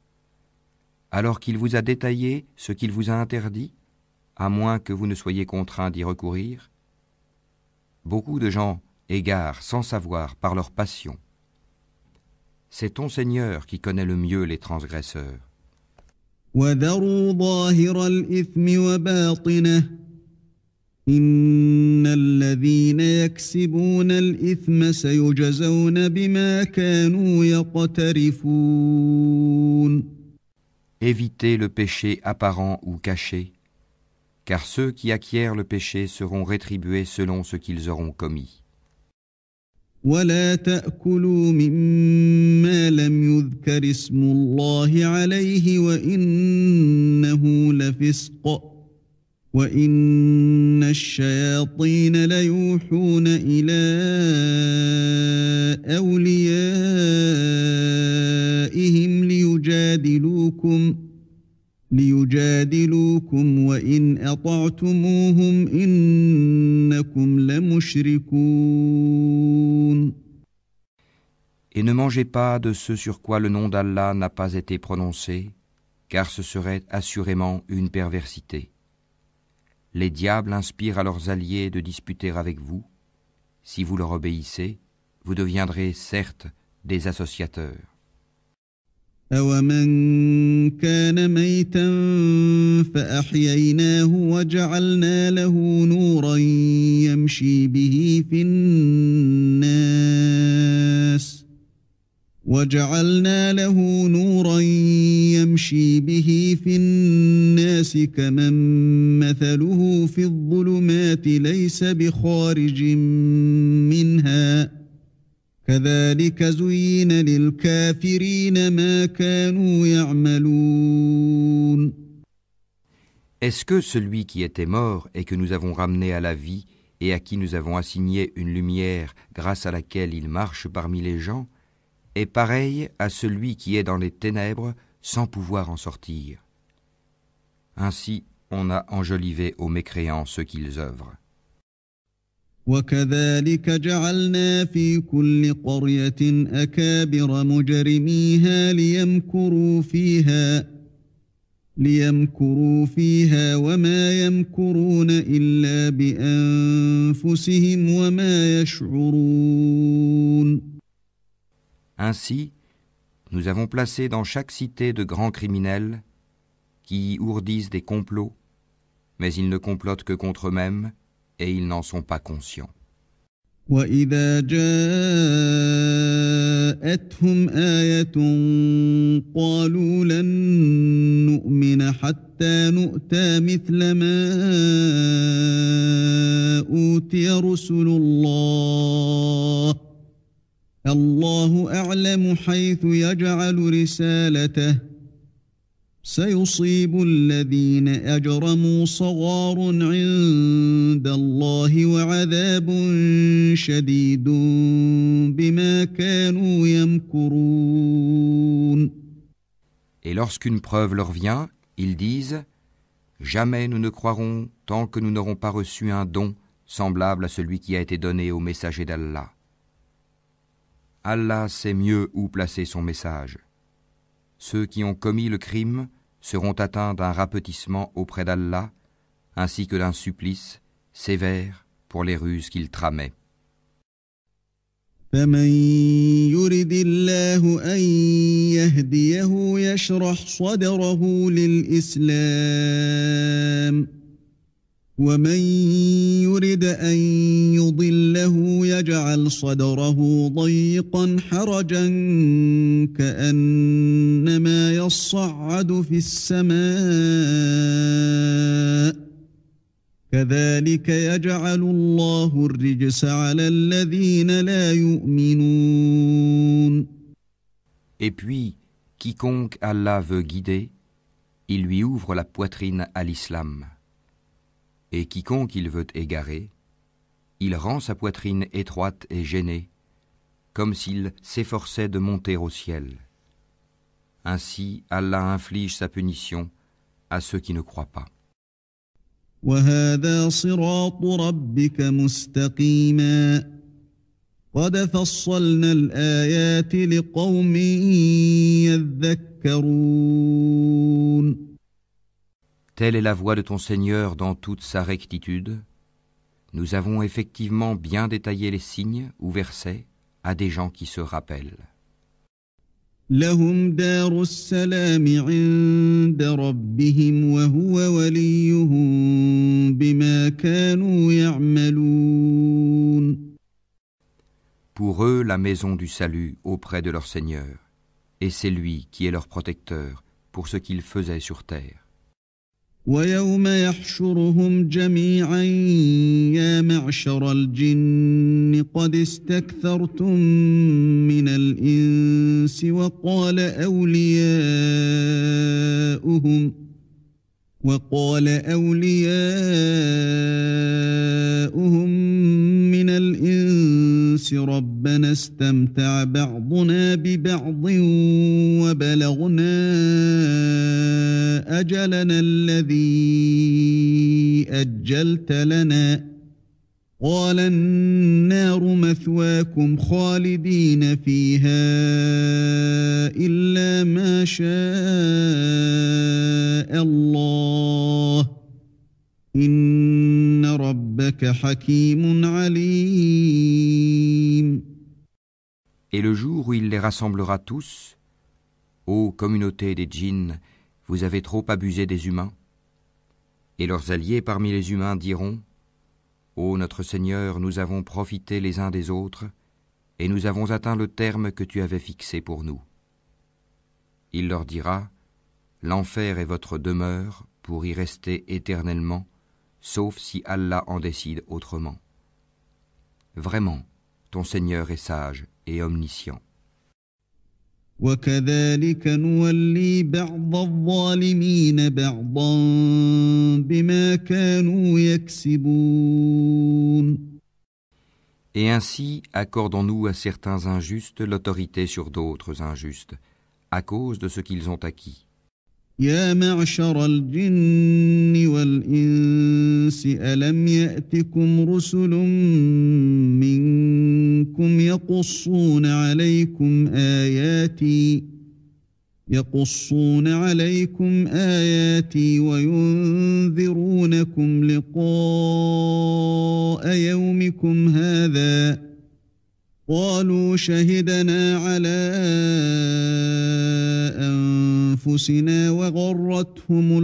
alors qu'il vous a détaillé ce qu'il vous a interdit, à moins que vous ne soyez contraints d'y recourir? Beaucoup de gens égarent sans savoir par leur passion. C'est ton Seigneur qui connaît le mieux les transgresseurs. وَذَرُوا ظَاهِرَ الْإِثْمِ وَبَاطِنَهُ إِنَّ الَّذِينَ يَكْسِبُونَ الْإِثْمَ سَيُجْزَوْنَ بِمَا كَانُوا يَقْتَرِفُونَ. Évitez le péché apparent ou caché, car ceux qui acquièrent le péché seront rétribués selon ce qu'ils auront commis. ولا تأكلوا مما لم يذكر اسم الله عليه وإنه لفسق وإن الشياطين ليوحون إلى أوليائهم ليجادلوكم وإن أطعتموهم إنكم لمشركون. Et ne mangez pas de ce sur quoi le nom d'Allah n'a pas été prononcé, car ce serait assurément une perversité. Les diables inspirent à leurs alliés de disputer avec vous. Si vous leur obéissez, vous deviendrez certes des associateurs. أَوَمَنْ كَانَ مَيْتًا فَأَحْيَيْنَاهُ وَجَعَلْنَا لَهُ نُورًا يَمْشِي بِهِ فِي النَّاسِ كَمَن مَّثَلُهُ فِي الظُّلُمَاتِ لَيْسَ بِخَارِجٍ مِّنْهَا كذلك زين للكافرين ما كانوا يعملون. Est-ce que celui qui était mort et que nous avons ramené à la vie et à qui nous avons assigné une lumière grâce à laquelle il marche parmi les gens est pareil à celui qui est dans les ténèbres sans pouvoir en sortir? Ainsi, on a enjolivé aux mécréants ce qu'ils œuvrent. وكذلك جعلنا في كل قرية أكابر مجرميها ليمكروا فيها وما يمكرون إلا بأنفسهم وما يشعرون. Ainsi, nous avons placé dans chaque cité de grands criminels qui ourdissent des complots, mais ils ne complotent que contre eux-mêmes et ils n'en sont pas conscients. وإذا جاءتهم آية قالوا لن نؤمن حتى نؤتى مثل ما أوتي رسل الله أعلم حيث يجعل رسالته سيصيب الذين أجرموا صغار عند الله وعذاب شديد بما كانوا يمكرون. Et lorsqu'une preuve leur vient, ils disent « Jamais nous ne croirons tant que nous n'aurons pas reçu un don semblable à celui qui a été donné au messager d'Allah. Allah sait mieux où placer son message. Ceux qui ont commis le crime seront atteints d'un rapetissement auprès d'Allah, ainsi que d'un supplice sévère pour les ruses qu'ils tramaient. فمن يرد الله أن يهديه يشرح صدره للإسلام ومن يرد أن يضله يجعل صدره ضيقا حرجا كأنما يصعد في السماء كذلك يجعل الله الرجس على الذين لا يؤمنون. Et puis, quiconque Allah veut guider, il lui ouvre la poitrine à l'islam. Et quiconque il veut égarer, il rend sa poitrine étroite et gênée, comme s'il s'efforçait de monter au ciel. Ainsi, Allah inflige sa punition à ceux qui ne croient pas. وهذا صراط ربك مستقيما قد فصلنا الآيات لقوم يذكرون. Telle est la voie de ton Seigneur dans toute sa rectitude. Nous avons effectivement bien détaillé les signes ou versets à des gens qui se rappellent. لهم دار السلام عند ربهم وهو وليهم بما كانوا يعملون. Pour eux, la maison du salut auprès de leur Seigneur, et c'est lui qui est leur protecteur pour ce qu'ils faisaient sur terre. ويوم يحشرهم جميعا يا معشر الجن قد استكثرتم من الإنس وقال أولياؤهم من الإنس ربنا استمتع بعضنا ببعض وبلغنا أجلنا الذي أجلت لنا قال النار مثواكم خالدين فيها إلا ما شاء الله إن ربك حكيم عليم. Et le jour où il les rassemblera tous, ô communauté des djinns, vous avez trop abusé des humains. Et leurs alliés parmi les humains diront, ô notre Seigneur, nous avons profité les uns des autres, et nous avons atteint le terme que tu avais fixé pour nous. Il leur dira, l'enfer est votre demeure pour y rester éternellement, sauf si Allah en décide autrement. Vraiment, ton Seigneur est sage et omniscient. وكذلك نولي بعض الظالمين بعضا بما كانوا يكسبون. Et ainsi accordons-nous à certains injustes l'autorité sur d'autres injustes, à cause de ce qu'ils ont acquis. يا معشر الجن والإنس ألم يأتكم رسل منكم يقصون عليكم آياتي وينذرونكم لقاء يومكم هذا قالوا شهدنا على أنفسنا وغرتهم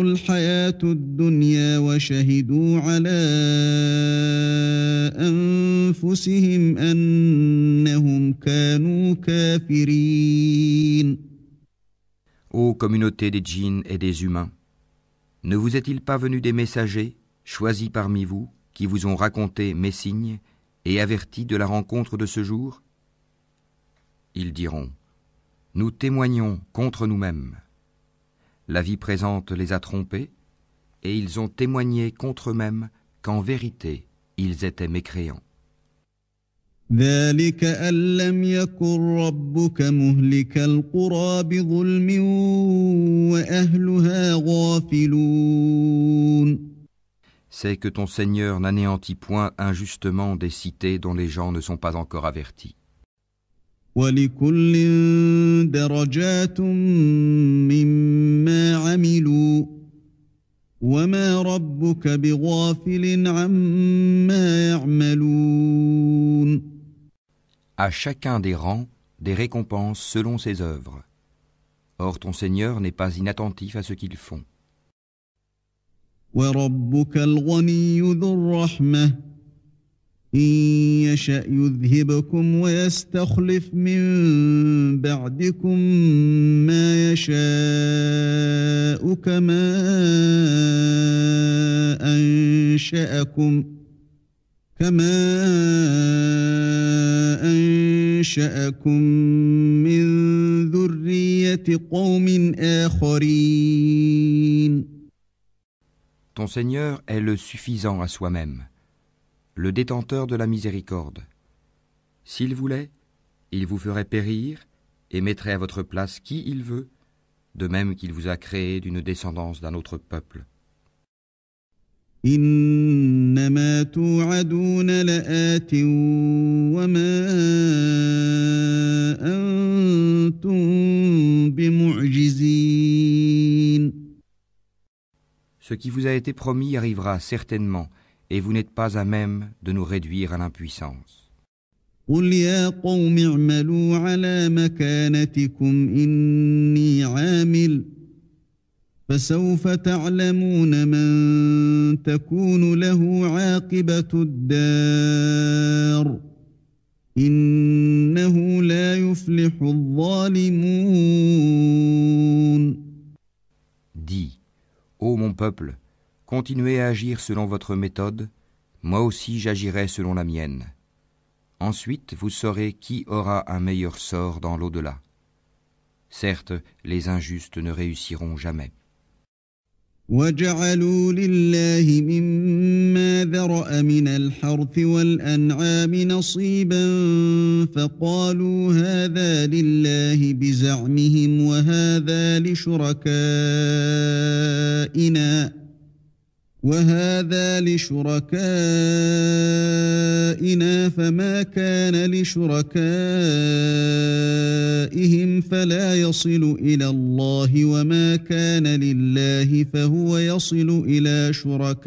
الحياة الدنيا وشهدوا على أنفسهم أنهم كانوا كافرين. Ô communauté des djinns et des humains, ne vous est-il pas venu des messagers, choisis parmi vous, qui vous ont raconté mes signes et avertis de la rencontre de ce jour? Ils diront, nous témoignons contre nous-mêmes. La vie présente les a trompés, et ils ont témoigné contre eux-mêmes qu'en vérité, ils étaient mécréants. ذلك أن لم يكن ربك مهلك القرى بظلم وأهلها غافلون. C'est que ton Seigneur n'anéantit point injustement des cités dont les gens ne sont pas encore avertis. وَلِكُلٍّ دَرَجَاتٌ مِّمَّا عَمِلُوا وَمَا رَبُّكَ بِغَافِلٍ عَمَّا يَعْمَلُونَ. À chacun des rangs, des récompenses selon ses œuvres. Or ton Seigneur n'est pas inattentif à ce qu'ils font. وَرَبُّكَ الْغَنِيُّ ذُو الرَّحْمَةِ إِن يَشَأْ يُذْهِبْكُمْ وَيَسْتَخْلِفْ مِن بَعْدِكُم مَّا يَشَاءُ كَمَا أَنشَأَكُم مِّن ذُرِّيَّةِ قَوْمٍ آخَرِينَ. Ton Seigneur est le suffisant à soi-même, le détenteur de la miséricorde. S'il voulait, il vous ferait périr et mettrait à votre place qui il veut, de même qu'il vous a créé d'une descendance d'un autre peuple. إنما توعدون لآت وما أنتم بمعجزين. Ce qui vous a été promis arrivera certainement, et vous n'êtes pas à même de nous réduire à l'impuissance. قل يا قوم اعملوا على مكانتكم إني عامل فسوف تعلمون من تكون له عاقبة الدار إنه لا يفلح الظالمون. Dis, ô mon peuple, continuez à agir selon votre méthode, moi aussi j'agirai selon la mienne. Ensuite, vous saurez qui aura un meilleur sort dans l'au-delà. Certes, les injustes ne réussiront jamais. وَجَعَلُوا لِلَّهِ مِمَّا ذَرَأَ مِنَ الْحَرْثِ وَالْأَنْعَامِ نَصِيبًا فَقَالُوا هَذَا لِلَّهِ بِزَعْمِهِمْ وَهَذَا لِشُرَكَائِنَا فَمَا كَانَ لِشُرَكَائِهِمْ فَلَا يَصِلُ إِلَى اللَّهِ وَمَا كَانَ لِلَّهِ فَهُوَ يَصِلُ إِلَى شُرَكَائِهِمْ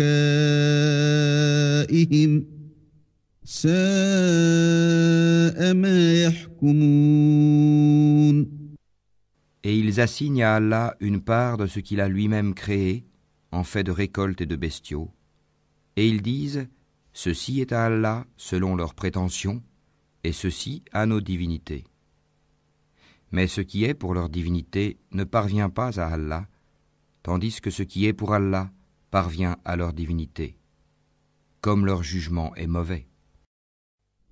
سَاءَ مَا يَحْكُمُونَ. Et ils assignent à Allah une part de ce qu'il a lui-même créé, en fait de récoltes et de bestiaux, et ils disent, ceci est à Allah selon leurs prétentions, et ceci à nos divinités. Mais ce qui est pour leur divinité ne parvient pas à Allah, tandis que ce qui est pour Allah parvient à leur divinité. comme leur jugement est mauvais.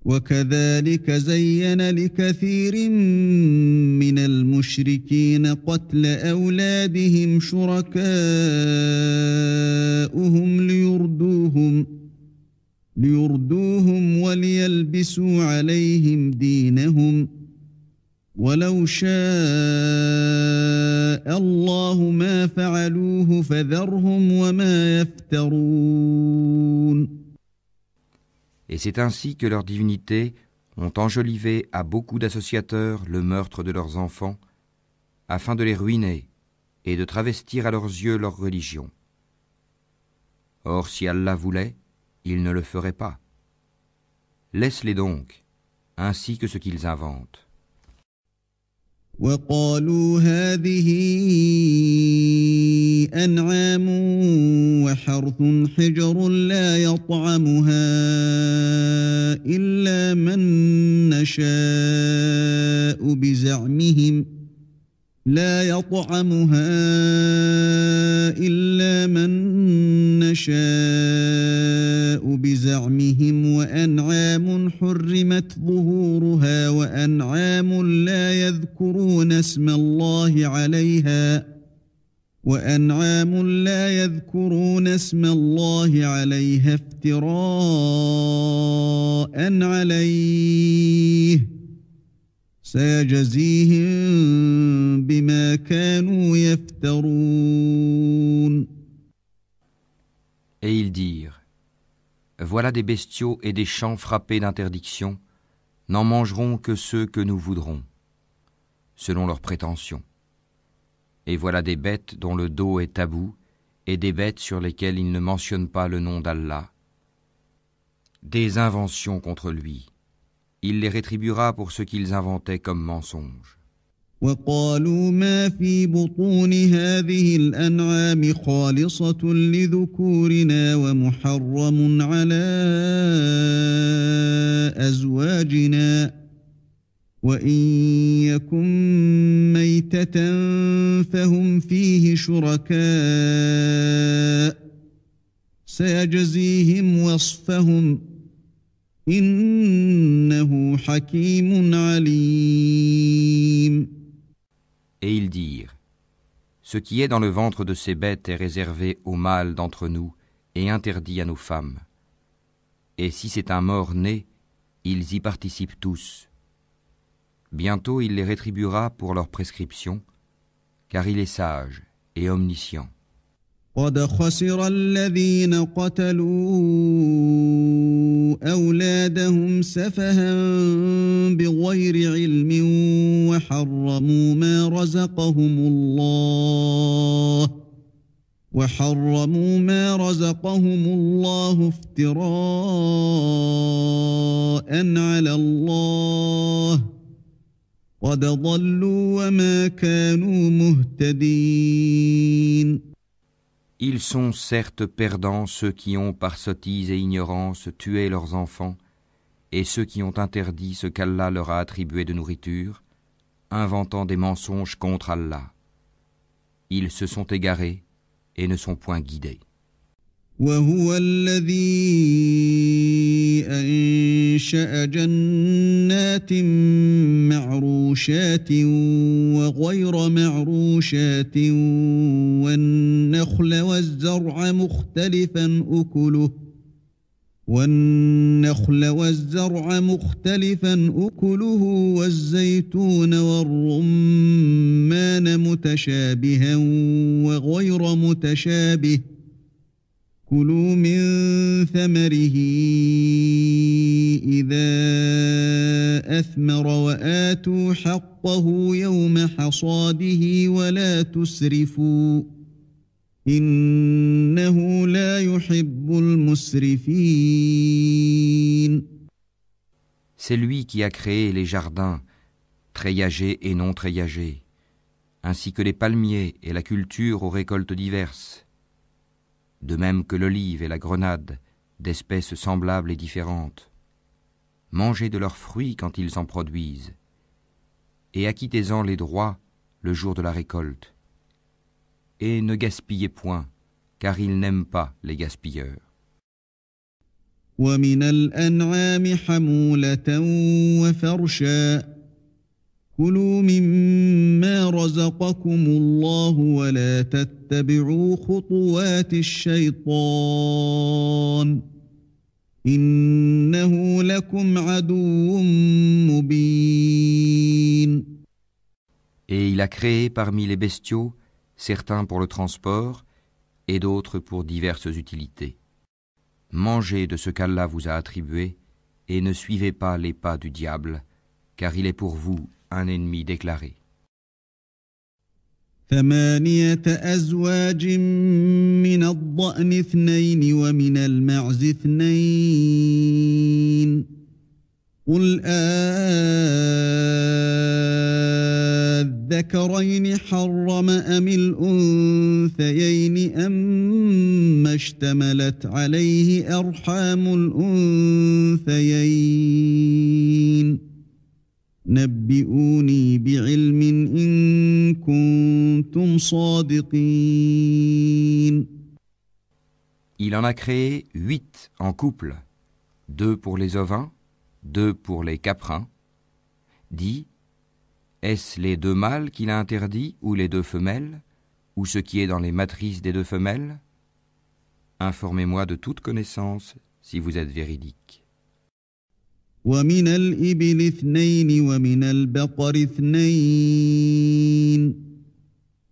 وكذلك زين لكثير من المشركين قتل أولادهم شركاؤهم ليردوهم وليلبسوا عليهم دينهم ولو شاء الله ما فعلوه فذرهم وما يفترون. Et c'est ainsi que leurs divinités ont enjolivé à beaucoup d'associateurs le meurtre de leurs enfants, afin de les ruiner et de travestir à leurs yeux leur religion. Or, si Allah voulait, il ne le ferait pas. Laisse-les donc, ainsi que ce qu'ils inventent. وقالوا هذه أنعام وحرث حجر لا يطعمها إلا من نشاء بزعمهم وأنعام حرمت ظهورها وأنعام لا يذكرون اسم الله عليها افتراء عليه سيجزيهم بما كانوا يفترون. Et ils dirent, voilà des bestiaux et des champs frappés d'interdiction, n'en mangeront que ceux que nous voudrons, selon leurs prétentions. Et voilà des bêtes dont le dos est tabou, et des bêtes sur lesquelles ils ne mentionnent pas le nom d'Allah. Des inventions contre lui. Il les rétribuera pour ce qu'ils inventaient comme mensonges. وقالوا ما في بطون هذه الأنعام خالصة لذكورنا ومحرم على أزواجنا وإن يكن ميتة فهم فيه شركاء سيجزيهم وصفهم إنه حكيم عليم. Et ils dirent, ce qui est dans le ventre de ces bêtes est réservé aux mâles d'entre nous et interdit à nos femmes. Et si c'est un mort-né, ils y participent tous. Bientôt il les rétribuera pour leur prescription, car il est sage et omniscient. قد خسر الذين قتلوا أولادهم سفها بغير علم وحرموا ما رزقهم الله افتراء على الله قد ضلوا وما كانوا مهتدين. Ils sont certes perdants ceux qui ont par sottise et ignorance tué leurs enfants et ceux qui ont interdit ce qu'Allah leur a attribué de nourriture, inventant des mensonges contre Allah. Ils se sont égarés et ne sont point guidés. وهو الذي أنشأ جنات معروشات وغير معروشات والنخل والزرع مختلفا أكله والزيتون والرمان متشابها وغير متشابه كلوا من ثمره إذا أثمر وآتوا حقه يوم حصاده ولا تسرفوا إنه لا يحب المسرفين. C'est lui qui a créé les jardins, treillagés et non treillagés, ainsi que les palmiers et la culture aux récoltes diverses, de même que l'olive et la grenade, d'espèces semblables et différentes. Mangez de leurs fruits quand ils en produisent, et acquittez-en les droits le jour de la récolte. Et ne gaspillez point, car il n'aime pas les gaspilleurs. ومن الأنعام حمولة وفرشا كلوا مما رزقكم الله ولا تتبعوا خطوات الشيطان إنه لكم عدو مبين. Et il a créé parmi les bestiaux certains pour le transport et d'autres pour diverses utilités. Mangez de ce qu'Allah vous a attribué et ne suivez pas les pas du diable, car il est pour vous un ennemi déclaré. 8 أزواج من الضأن 2 ومن المعز 2 قل الذكرين حرم أم الأنثيين أما اشتملت عليه أرحام الأنثيين نبئوني بعلم إن كنتم صادقين. Il en a créé 8 en couple, 2 pour les ovins, 2 pour les caprins. Dit, est-ce les 2 mâles qu'il a interdits ou les 2 femelles, ou ce qui est dans les matrices des 2 femelles? Informez-moi de toute connaissance si vous êtes véridique. ومن الإبل 2 ومن البقر 2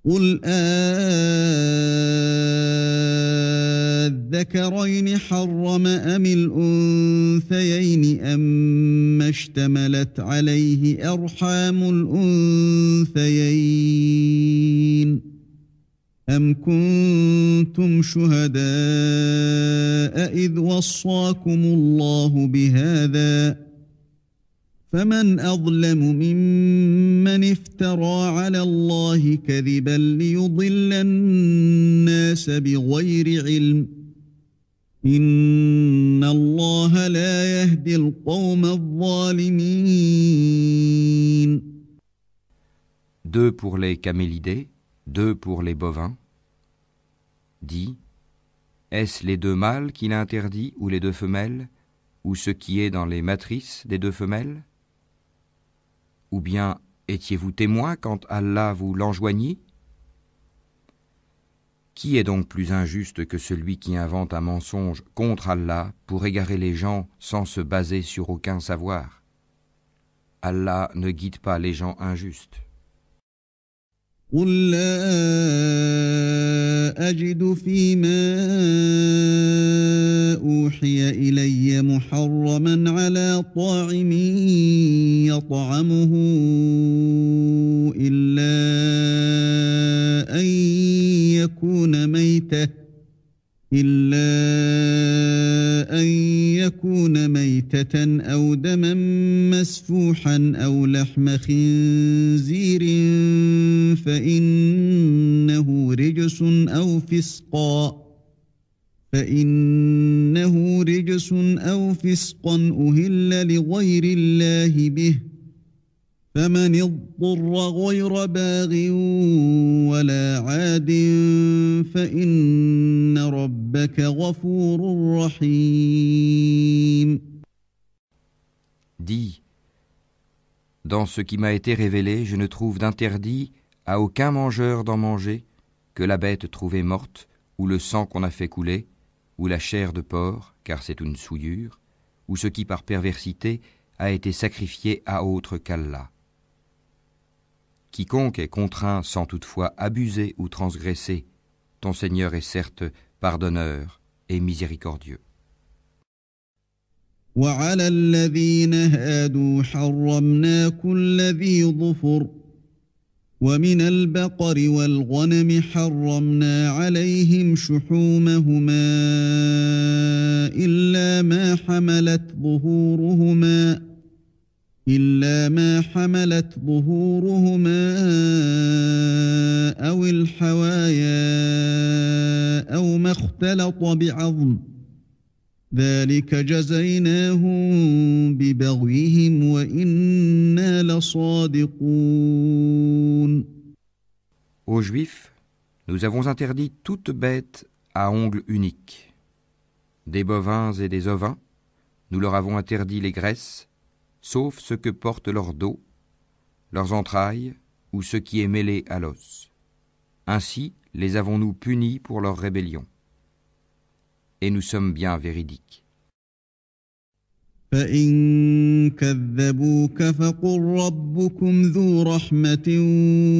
قل الذكرين حرم أم الأنثيين أما اشتملت عليه أرحام الأنثيين أم كنتم شهداء إذ وصاكم الله بهذا فمن أظلم ممن افترى على الله كذبا ليضل الناس بغير علم إن الله لا يهدي القوم الظالمين. 2 pour les camélidés, 2 pour les bovins. Dit, est-ce les 2 mâles qu'il a interdits ou les 2 femelles, ou ce qui est dans les matrices des 2 femelles? Ou bien étiez-vous témoin quand Allah vous l'enjoignit? Qui est donc plus injuste que celui qui invente un mensonge contre Allah pour égarer les gens sans se baser sur aucun savoir? Allah ne guide pas les gens injustes. قل لا أجد فيما أوحي إلي محرما على طاعم يطعمه إلا أن يكون ميتة أو دما مسفوحا أو لحم خنزير فإنه رجس أو فسقا أهل لغير الله به فمن اضطر غير باغ ولا عاد فإن ربك غفور رحيم. Dis, dans ce qui m'a été révélé, je ne trouve d'interdit à aucun mangeur d'en manger que la bête trouvée morte, ou le sang qu'on a fait couler, ou la chair de porc, car c'est une souillure, ou ce qui par perversité a été sacrifié à autre qu'Allah. Quiconque est contraint sans toutefois abuser ou transgresser, ton Seigneur est certes pardonneur et miséricordieux. وعلى الذين هادوا حرمنا كل ذي ظفر ومن البقر والغنم حرمنا عليهم شحومهما إلا ما حملت ظهورهما أو الحوايا أو ما اختلط بعظم ذلك جزيناهم ببغيهم وإنا لصادقون. Aux Juifs, nous avons interdit toute bête à ongles uniques, des bovins et des ovins, nous leur avons interdit les graisses, sauf ce que porte leur dos, leurs entrailles ou ce qui est mêlé à l'os. Ainsi les avons-nous punis pour leur rébellion. Et nous sommes bien véridiques. فإن كذبوك فقل ربكم ذو رحمة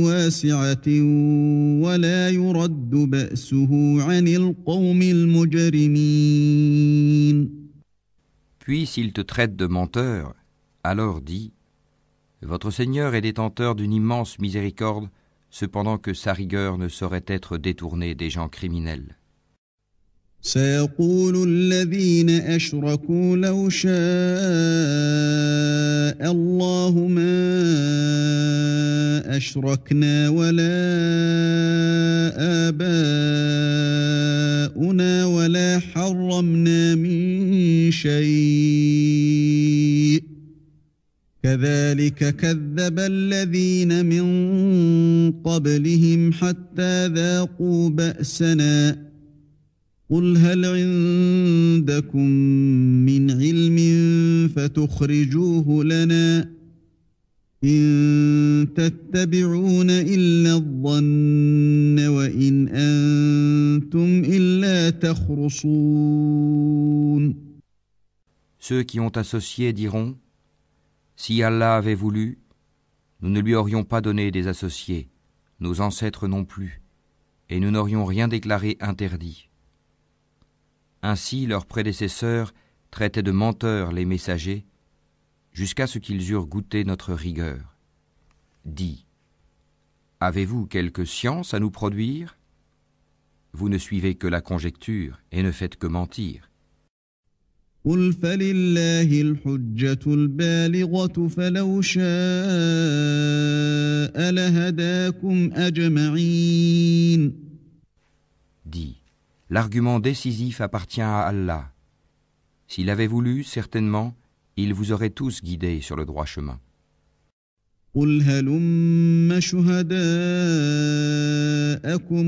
واسعة ولا يرد بأسه عن القوم المجرمين. Puis s'ils te traitent de menteur, alors dis, votre Seigneur est détenteur d'une immense miséricorde, cependant que sa rigueur ne saurait être détournée des gens criminels. سيقول الذين أشركوا لو شاء الله ما أشركنا ولا آباؤنا ولا حرمنا من شيء كذلك كذب الذين من قبلهم حتى ذاقوا بأسنا قل هل عندكم من علم فتخرجوه لنا إن تتبعون إلا الظن وإن أنتم إلا تخرصون. Ceux qui ont associé diront, si Allah avait voulu, nous ne lui aurions pas donné des associés, nos ancêtres non plus, et nous n'aurions rien déclaré interdit. Ainsi leurs prédécesseurs traitaient de menteurs les messagers, jusqu'à ce qu'ils eurent goûté notre rigueur. Dis, avez-vous quelque science à nous produire ? Vous ne suivez que la conjecture et ne faites que mentir. قل فلله الحجة البالغة فلو شاء لهداكم أجمعين. Dis, l'argument décisif appartient à Allah. S'il avait voulu, certainement, il vous aurait tous guidés sur le droit chemin. قل هلم شهداءكم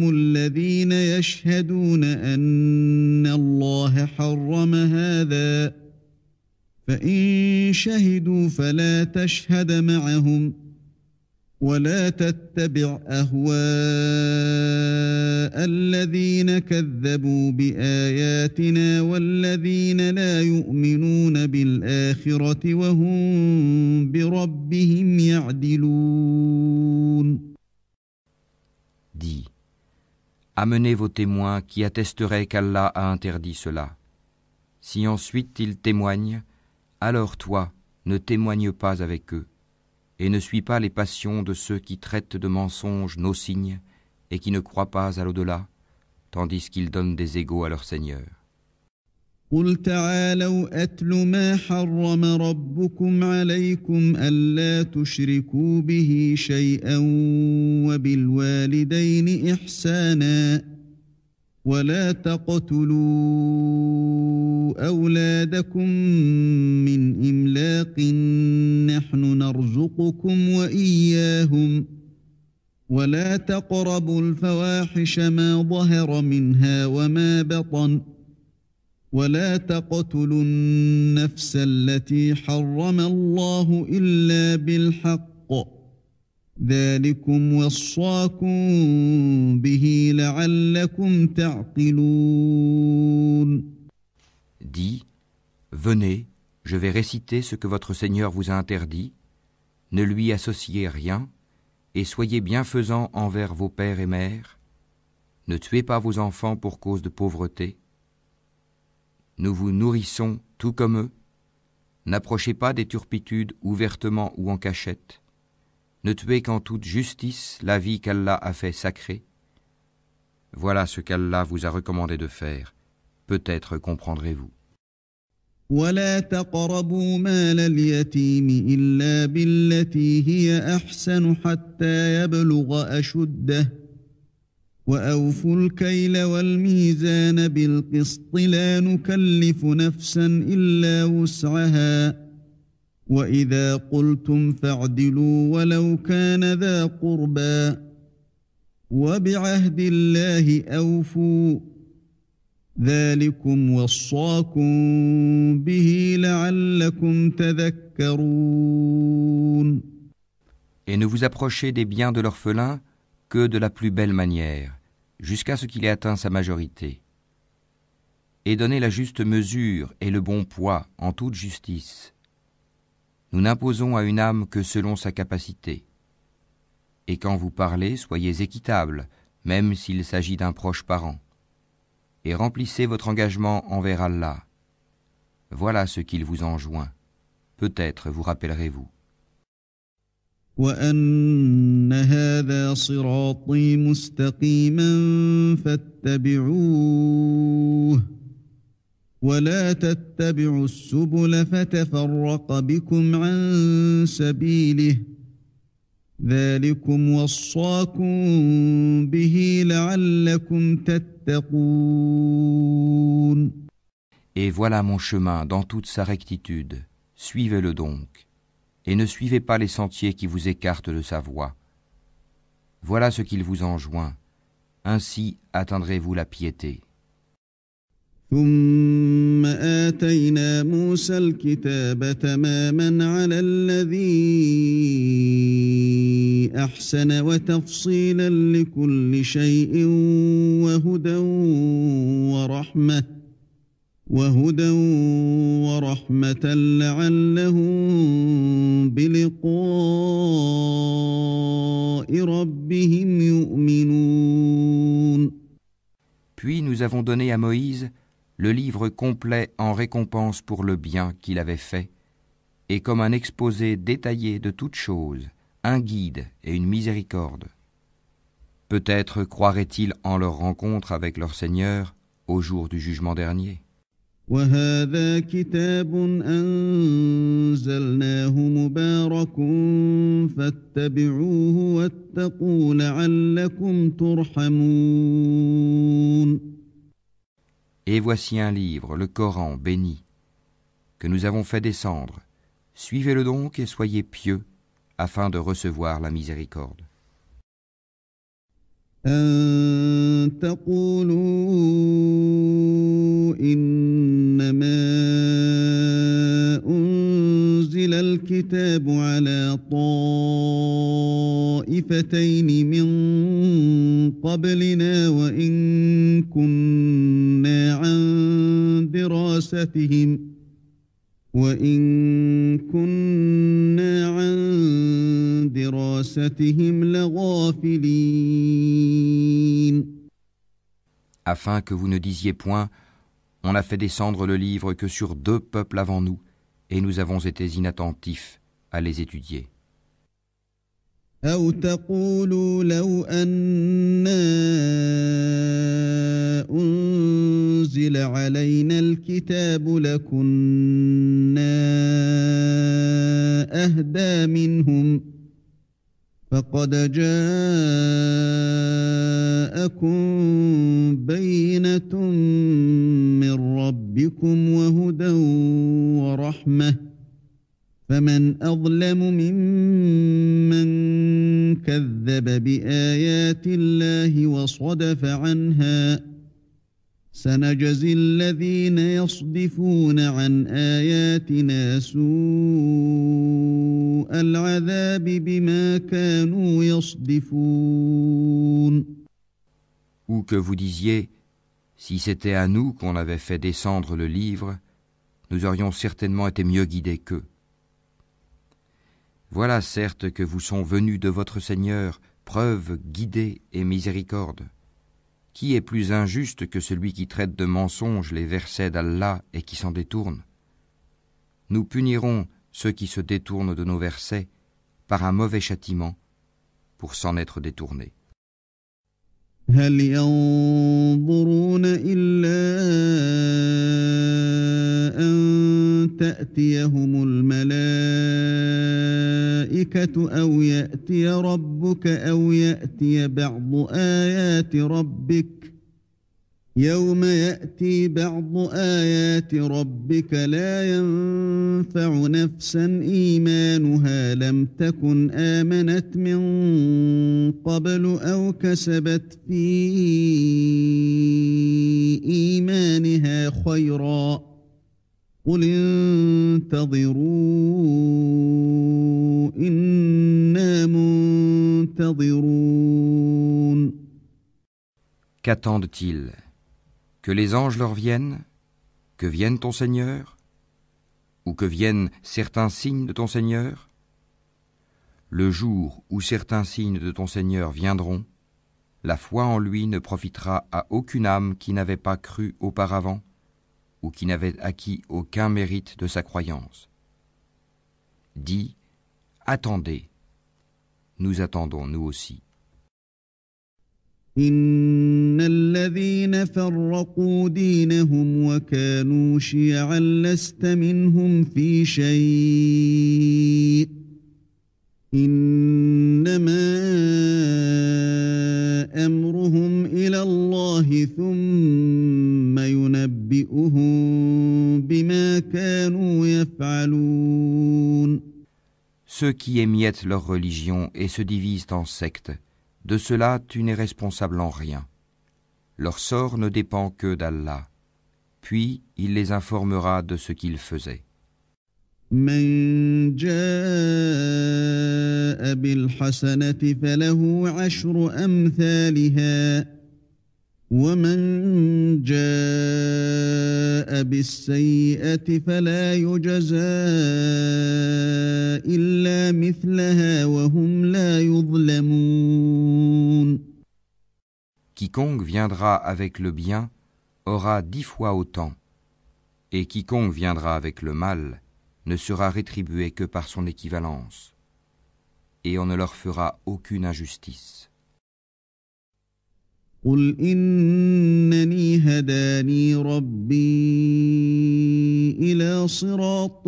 الذين يشهدون أن الله حرم هذا فإن شهدوا فلا تشهد معهم ولا تتبع أهواء الذين كذبوا بآياتنا والذين لا يؤمنون بالآخرة وهم بربهم يعدلون. Dis, amenez vos témoins qui attesteraient qu'Allah a interdit cela. Si ensuite ils témoignent, alors toi, ne témoigne pas avec eux. Et ne suis pas les passions de ceux qui traitent de mensonges nos signes et qui ne croient pas à l'au-delà, tandis qu'ils donnent des égaux à leur Seigneur. قل تعالوا أتل ما حرم ربكم عليكم ألا تشركوا به شيئا وبالوالدين إحسانا ولا تقتلوا أولادكم من إملاق نحن نرزقكم وإياهم ولا تقربوا الفواحش ما ظهر منها وما بطن ولا تقتلوا النفس التي حرم الله إلا بالحق ذلكم وصاكم به لعلكم تعقلون. Dis, venez, je vais réciter ce que votre Seigneur vous a interdit, ne lui associez rien, et soyez bienfaisants envers vos pères et mères, ne tuez pas vos enfants pour cause de pauvreté, nous vous nourrissons tout comme eux, n'approchez pas des turpitudes ouvertement ou en cachette, ne tuez qu'en toute justice la vie qu'Allah a fait sacrée. Voilà ce qu'Allah vous a recommandé de faire, peut-être comprendrez-vous. ولا تقربوا مال اليتيم إلا بالتي هي أحسن حتى يبلغ أشده وأوفوا الكيل والميزان بالقسط لا نكلف نفسا إلا وسعها وإذا قلتم فاعدلوا ولو كان ذا قربى وبعهد الله أوفوا ذلكم وصاكم به لعلكم تذكرون. Et ne vous approchez des biens de l'orphelin que de la plus belle manière, jusqu'à ce qu'il ait atteint sa majorité. Et donnez la juste mesure et le bon poids en toute justice. Nous n'imposons à une âme que selon sa capacité. Et quand vous parlez, soyez équitable, même s'il s'agit d'un proche parent. Et remplissez votre engagement envers Allah. Voilà ce qu'il vous enjoint. Peut-être vous rappellerez-vous. وأن هذا صراطي مستقيما فاتبعوه ولا تتبعوا السبل فتفرق بكم عن سبيله ذلكم وصاكم به لعلكم تتقون. Et voilà mon chemin dans toute sa rectitude. Suivez-le donc. Et ne suivez pas les sentiers qui vous écartent de sa voie. Voilà ce qu'il vous enjoint. Ainsi atteindrez-vous la piété. ثم آتينا موسى الكتاب تماما على الذي أحسن وتفصيلا لكل شيء وهدى ورحمة لعلهم بلقاء ربهم يؤمنون. Puis nous avons donné à Moïse le livre complet en récompense pour le bien qu'il avait fait, et comme un exposé détaillé de toutes choses, un guide et une miséricorde. Peut-être croiraient-ils en leur rencontre avec leur Seigneur au jour du jugement dernier. وهذا كتاب أنزلناه مبارك فاتبعوه واتقوا لعلكم ترحمون. Et voici un livre, le Coran béni, que nous avons fait descendre. Suivez-le donc et soyez pieux, afin de recevoir la miséricorde. أن تقولوا إنما أنزل الكتاب على طائفتين من قبلنا وإن كنا عن دراستهم لغافلين. Afin que vous ne disiez point, on a fait descendre le livre que sur 2 peuples avant nous, et nous avons été inattentifs à les étudier. أو تقولوا لو أنا أنزل علينا الكتاب لكنا أهدى منهم فقد جاءكم بينة من ربكم وهدى ورحمة فمن أظلم ممن كذب بآيات الله وصدف عنها سنجزي الذين يصدفون عن آياتنا سوء العذاب بما كانوا يصدفون. Ou que vous disiez, si c'était à nous qu'on avait fait descendre le livre, nous aurions certainement été mieux guidés qu'eux. Voilà certes que vous sont venus de votre Seigneur preuve, guidée et miséricorde. Qui est plus injuste que celui qui traite de mensonges les versets d'Allah et qui s'en détourne? Nous punirons ceux qui se détournent de nos versets par un mauvais châtiment pour s'en être détournés. هل ينظرون إلا أن تأتيهم الملائكة أو يأتي ربك أو يأتي بعض آيات ربك يوم يأتي بعض آيات ربك لا ينفع نفسا إيمانها لم تكن آمنت من قبل أو كسبت في إيمانها خيرا قل انتظروا إنا منتظرون. Qu'attendent-ils? Que les anges leur viennent? Que vienne ton Seigneur? Ou que viennent certains signes de ton Seigneur? Le jour où certains signes de ton Seigneur viendront, la foi en lui ne profitera à aucune âme qui n'avait pas cru auparavant ou qui n'avait acquis aucun mérite de sa croyance. Dis, attendez, nous attendons nous aussi. إن الذين فرقوا دينهم وكانوا شيعا لست منهم في شيء إنما أمرهم إلى الله ثم ينبئهم بما كانوا يفعلون. Ceux qui émiettent leur religion et se divisent en sectes, de cela tu n'es responsable en rien. Leur sort ne dépend que d'Allah. Puis il les informera de ce qu'ils faisaient. من جاء بالحسنة فله عشر أمثالها ومن جاء بالسيئة فلا يجزى إلا مثلها وهم لا يظلمون. Quiconque viendra avec le bien aura 10 fois autant, et quiconque viendra avec le mal ne sera rétribué que par son équivalence, et on ne leur fera aucune injustice. قل إنني هداني ربي إلى صراط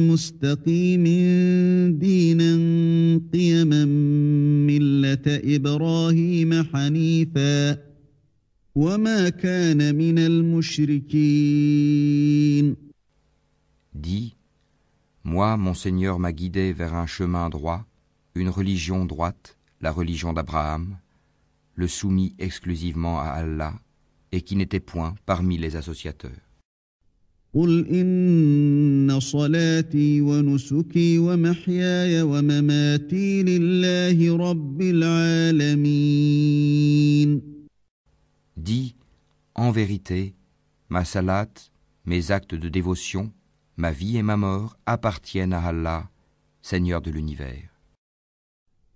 مستقيم دينا قيما ملة إبراهيم حنيفا وما كان من المشركين. Dis, moi, mon Seigneur m'a guidé vers un chemin droit, une religion droite, la religion d'Abraham, le soumis exclusivement à Allah, et qui n'était point parmi les associateurs. قل إن صلاتي ونسكي ومحياي ومماتي لله رب العالمين. Dis, en vérité, ma salat, mes actes de dévotion, ma vie et ma mort appartiennent à Allah, Seigneur de l'univers.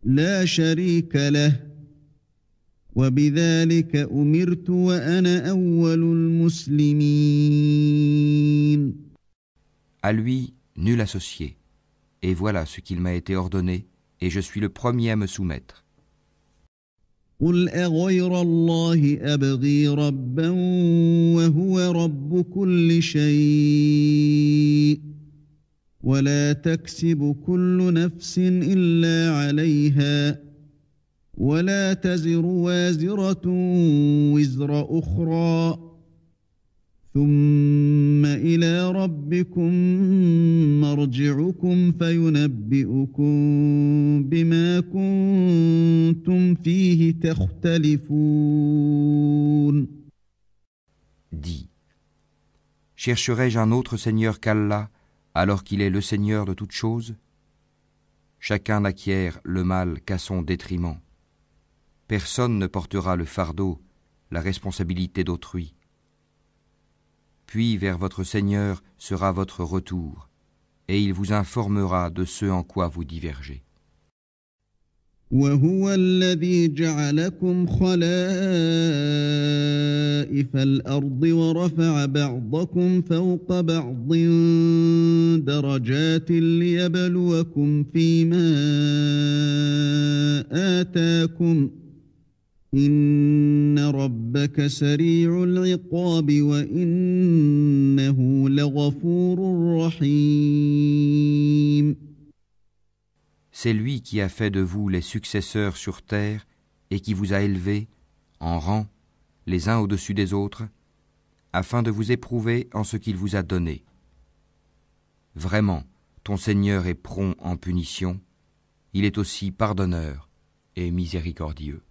لا شريك له وبذلك أمرت وأنا أول المسلمين. À lui, nul associé. Et voilà ce qu'il m'a été ordonné, et je suis le premier à me soumettre. قل أغير الله أبغي ربا وهو رب كل شيء ولا تكسب كل نفس إلا عليها ولا تزر وازرة وزر أخرى ثم إلى ربكم مرجعكم فينبئكم بما كنتم فيه تختلفون. Dis, chercherai-je un autre Seigneur qu'Allah, alors qu'il est le Seigneur de toutes choses? Chacun n'acquiert le mal qu'à son détriment. Personne ne portera le fardeau, la responsabilité d'autrui. Puis vers votre Seigneur sera votre retour, et il vous informera de ce en quoi vous divergez. وهو الذي جعلكم خلائف الأرض ورفع بعضكم فوق بعض درجات ليبلوكم فيما آتاكم إن ربك سريع العقاب وإنه لغفور رحيم. C'est lui qui a fait de vous les successeurs sur terre et qui vous a élevés, en rang, les uns au-dessus des autres, afin de vous éprouver en ce qu'il vous a donné. Vraiment, ton Seigneur est prompt en punition, il est aussi pardonneur et miséricordieux.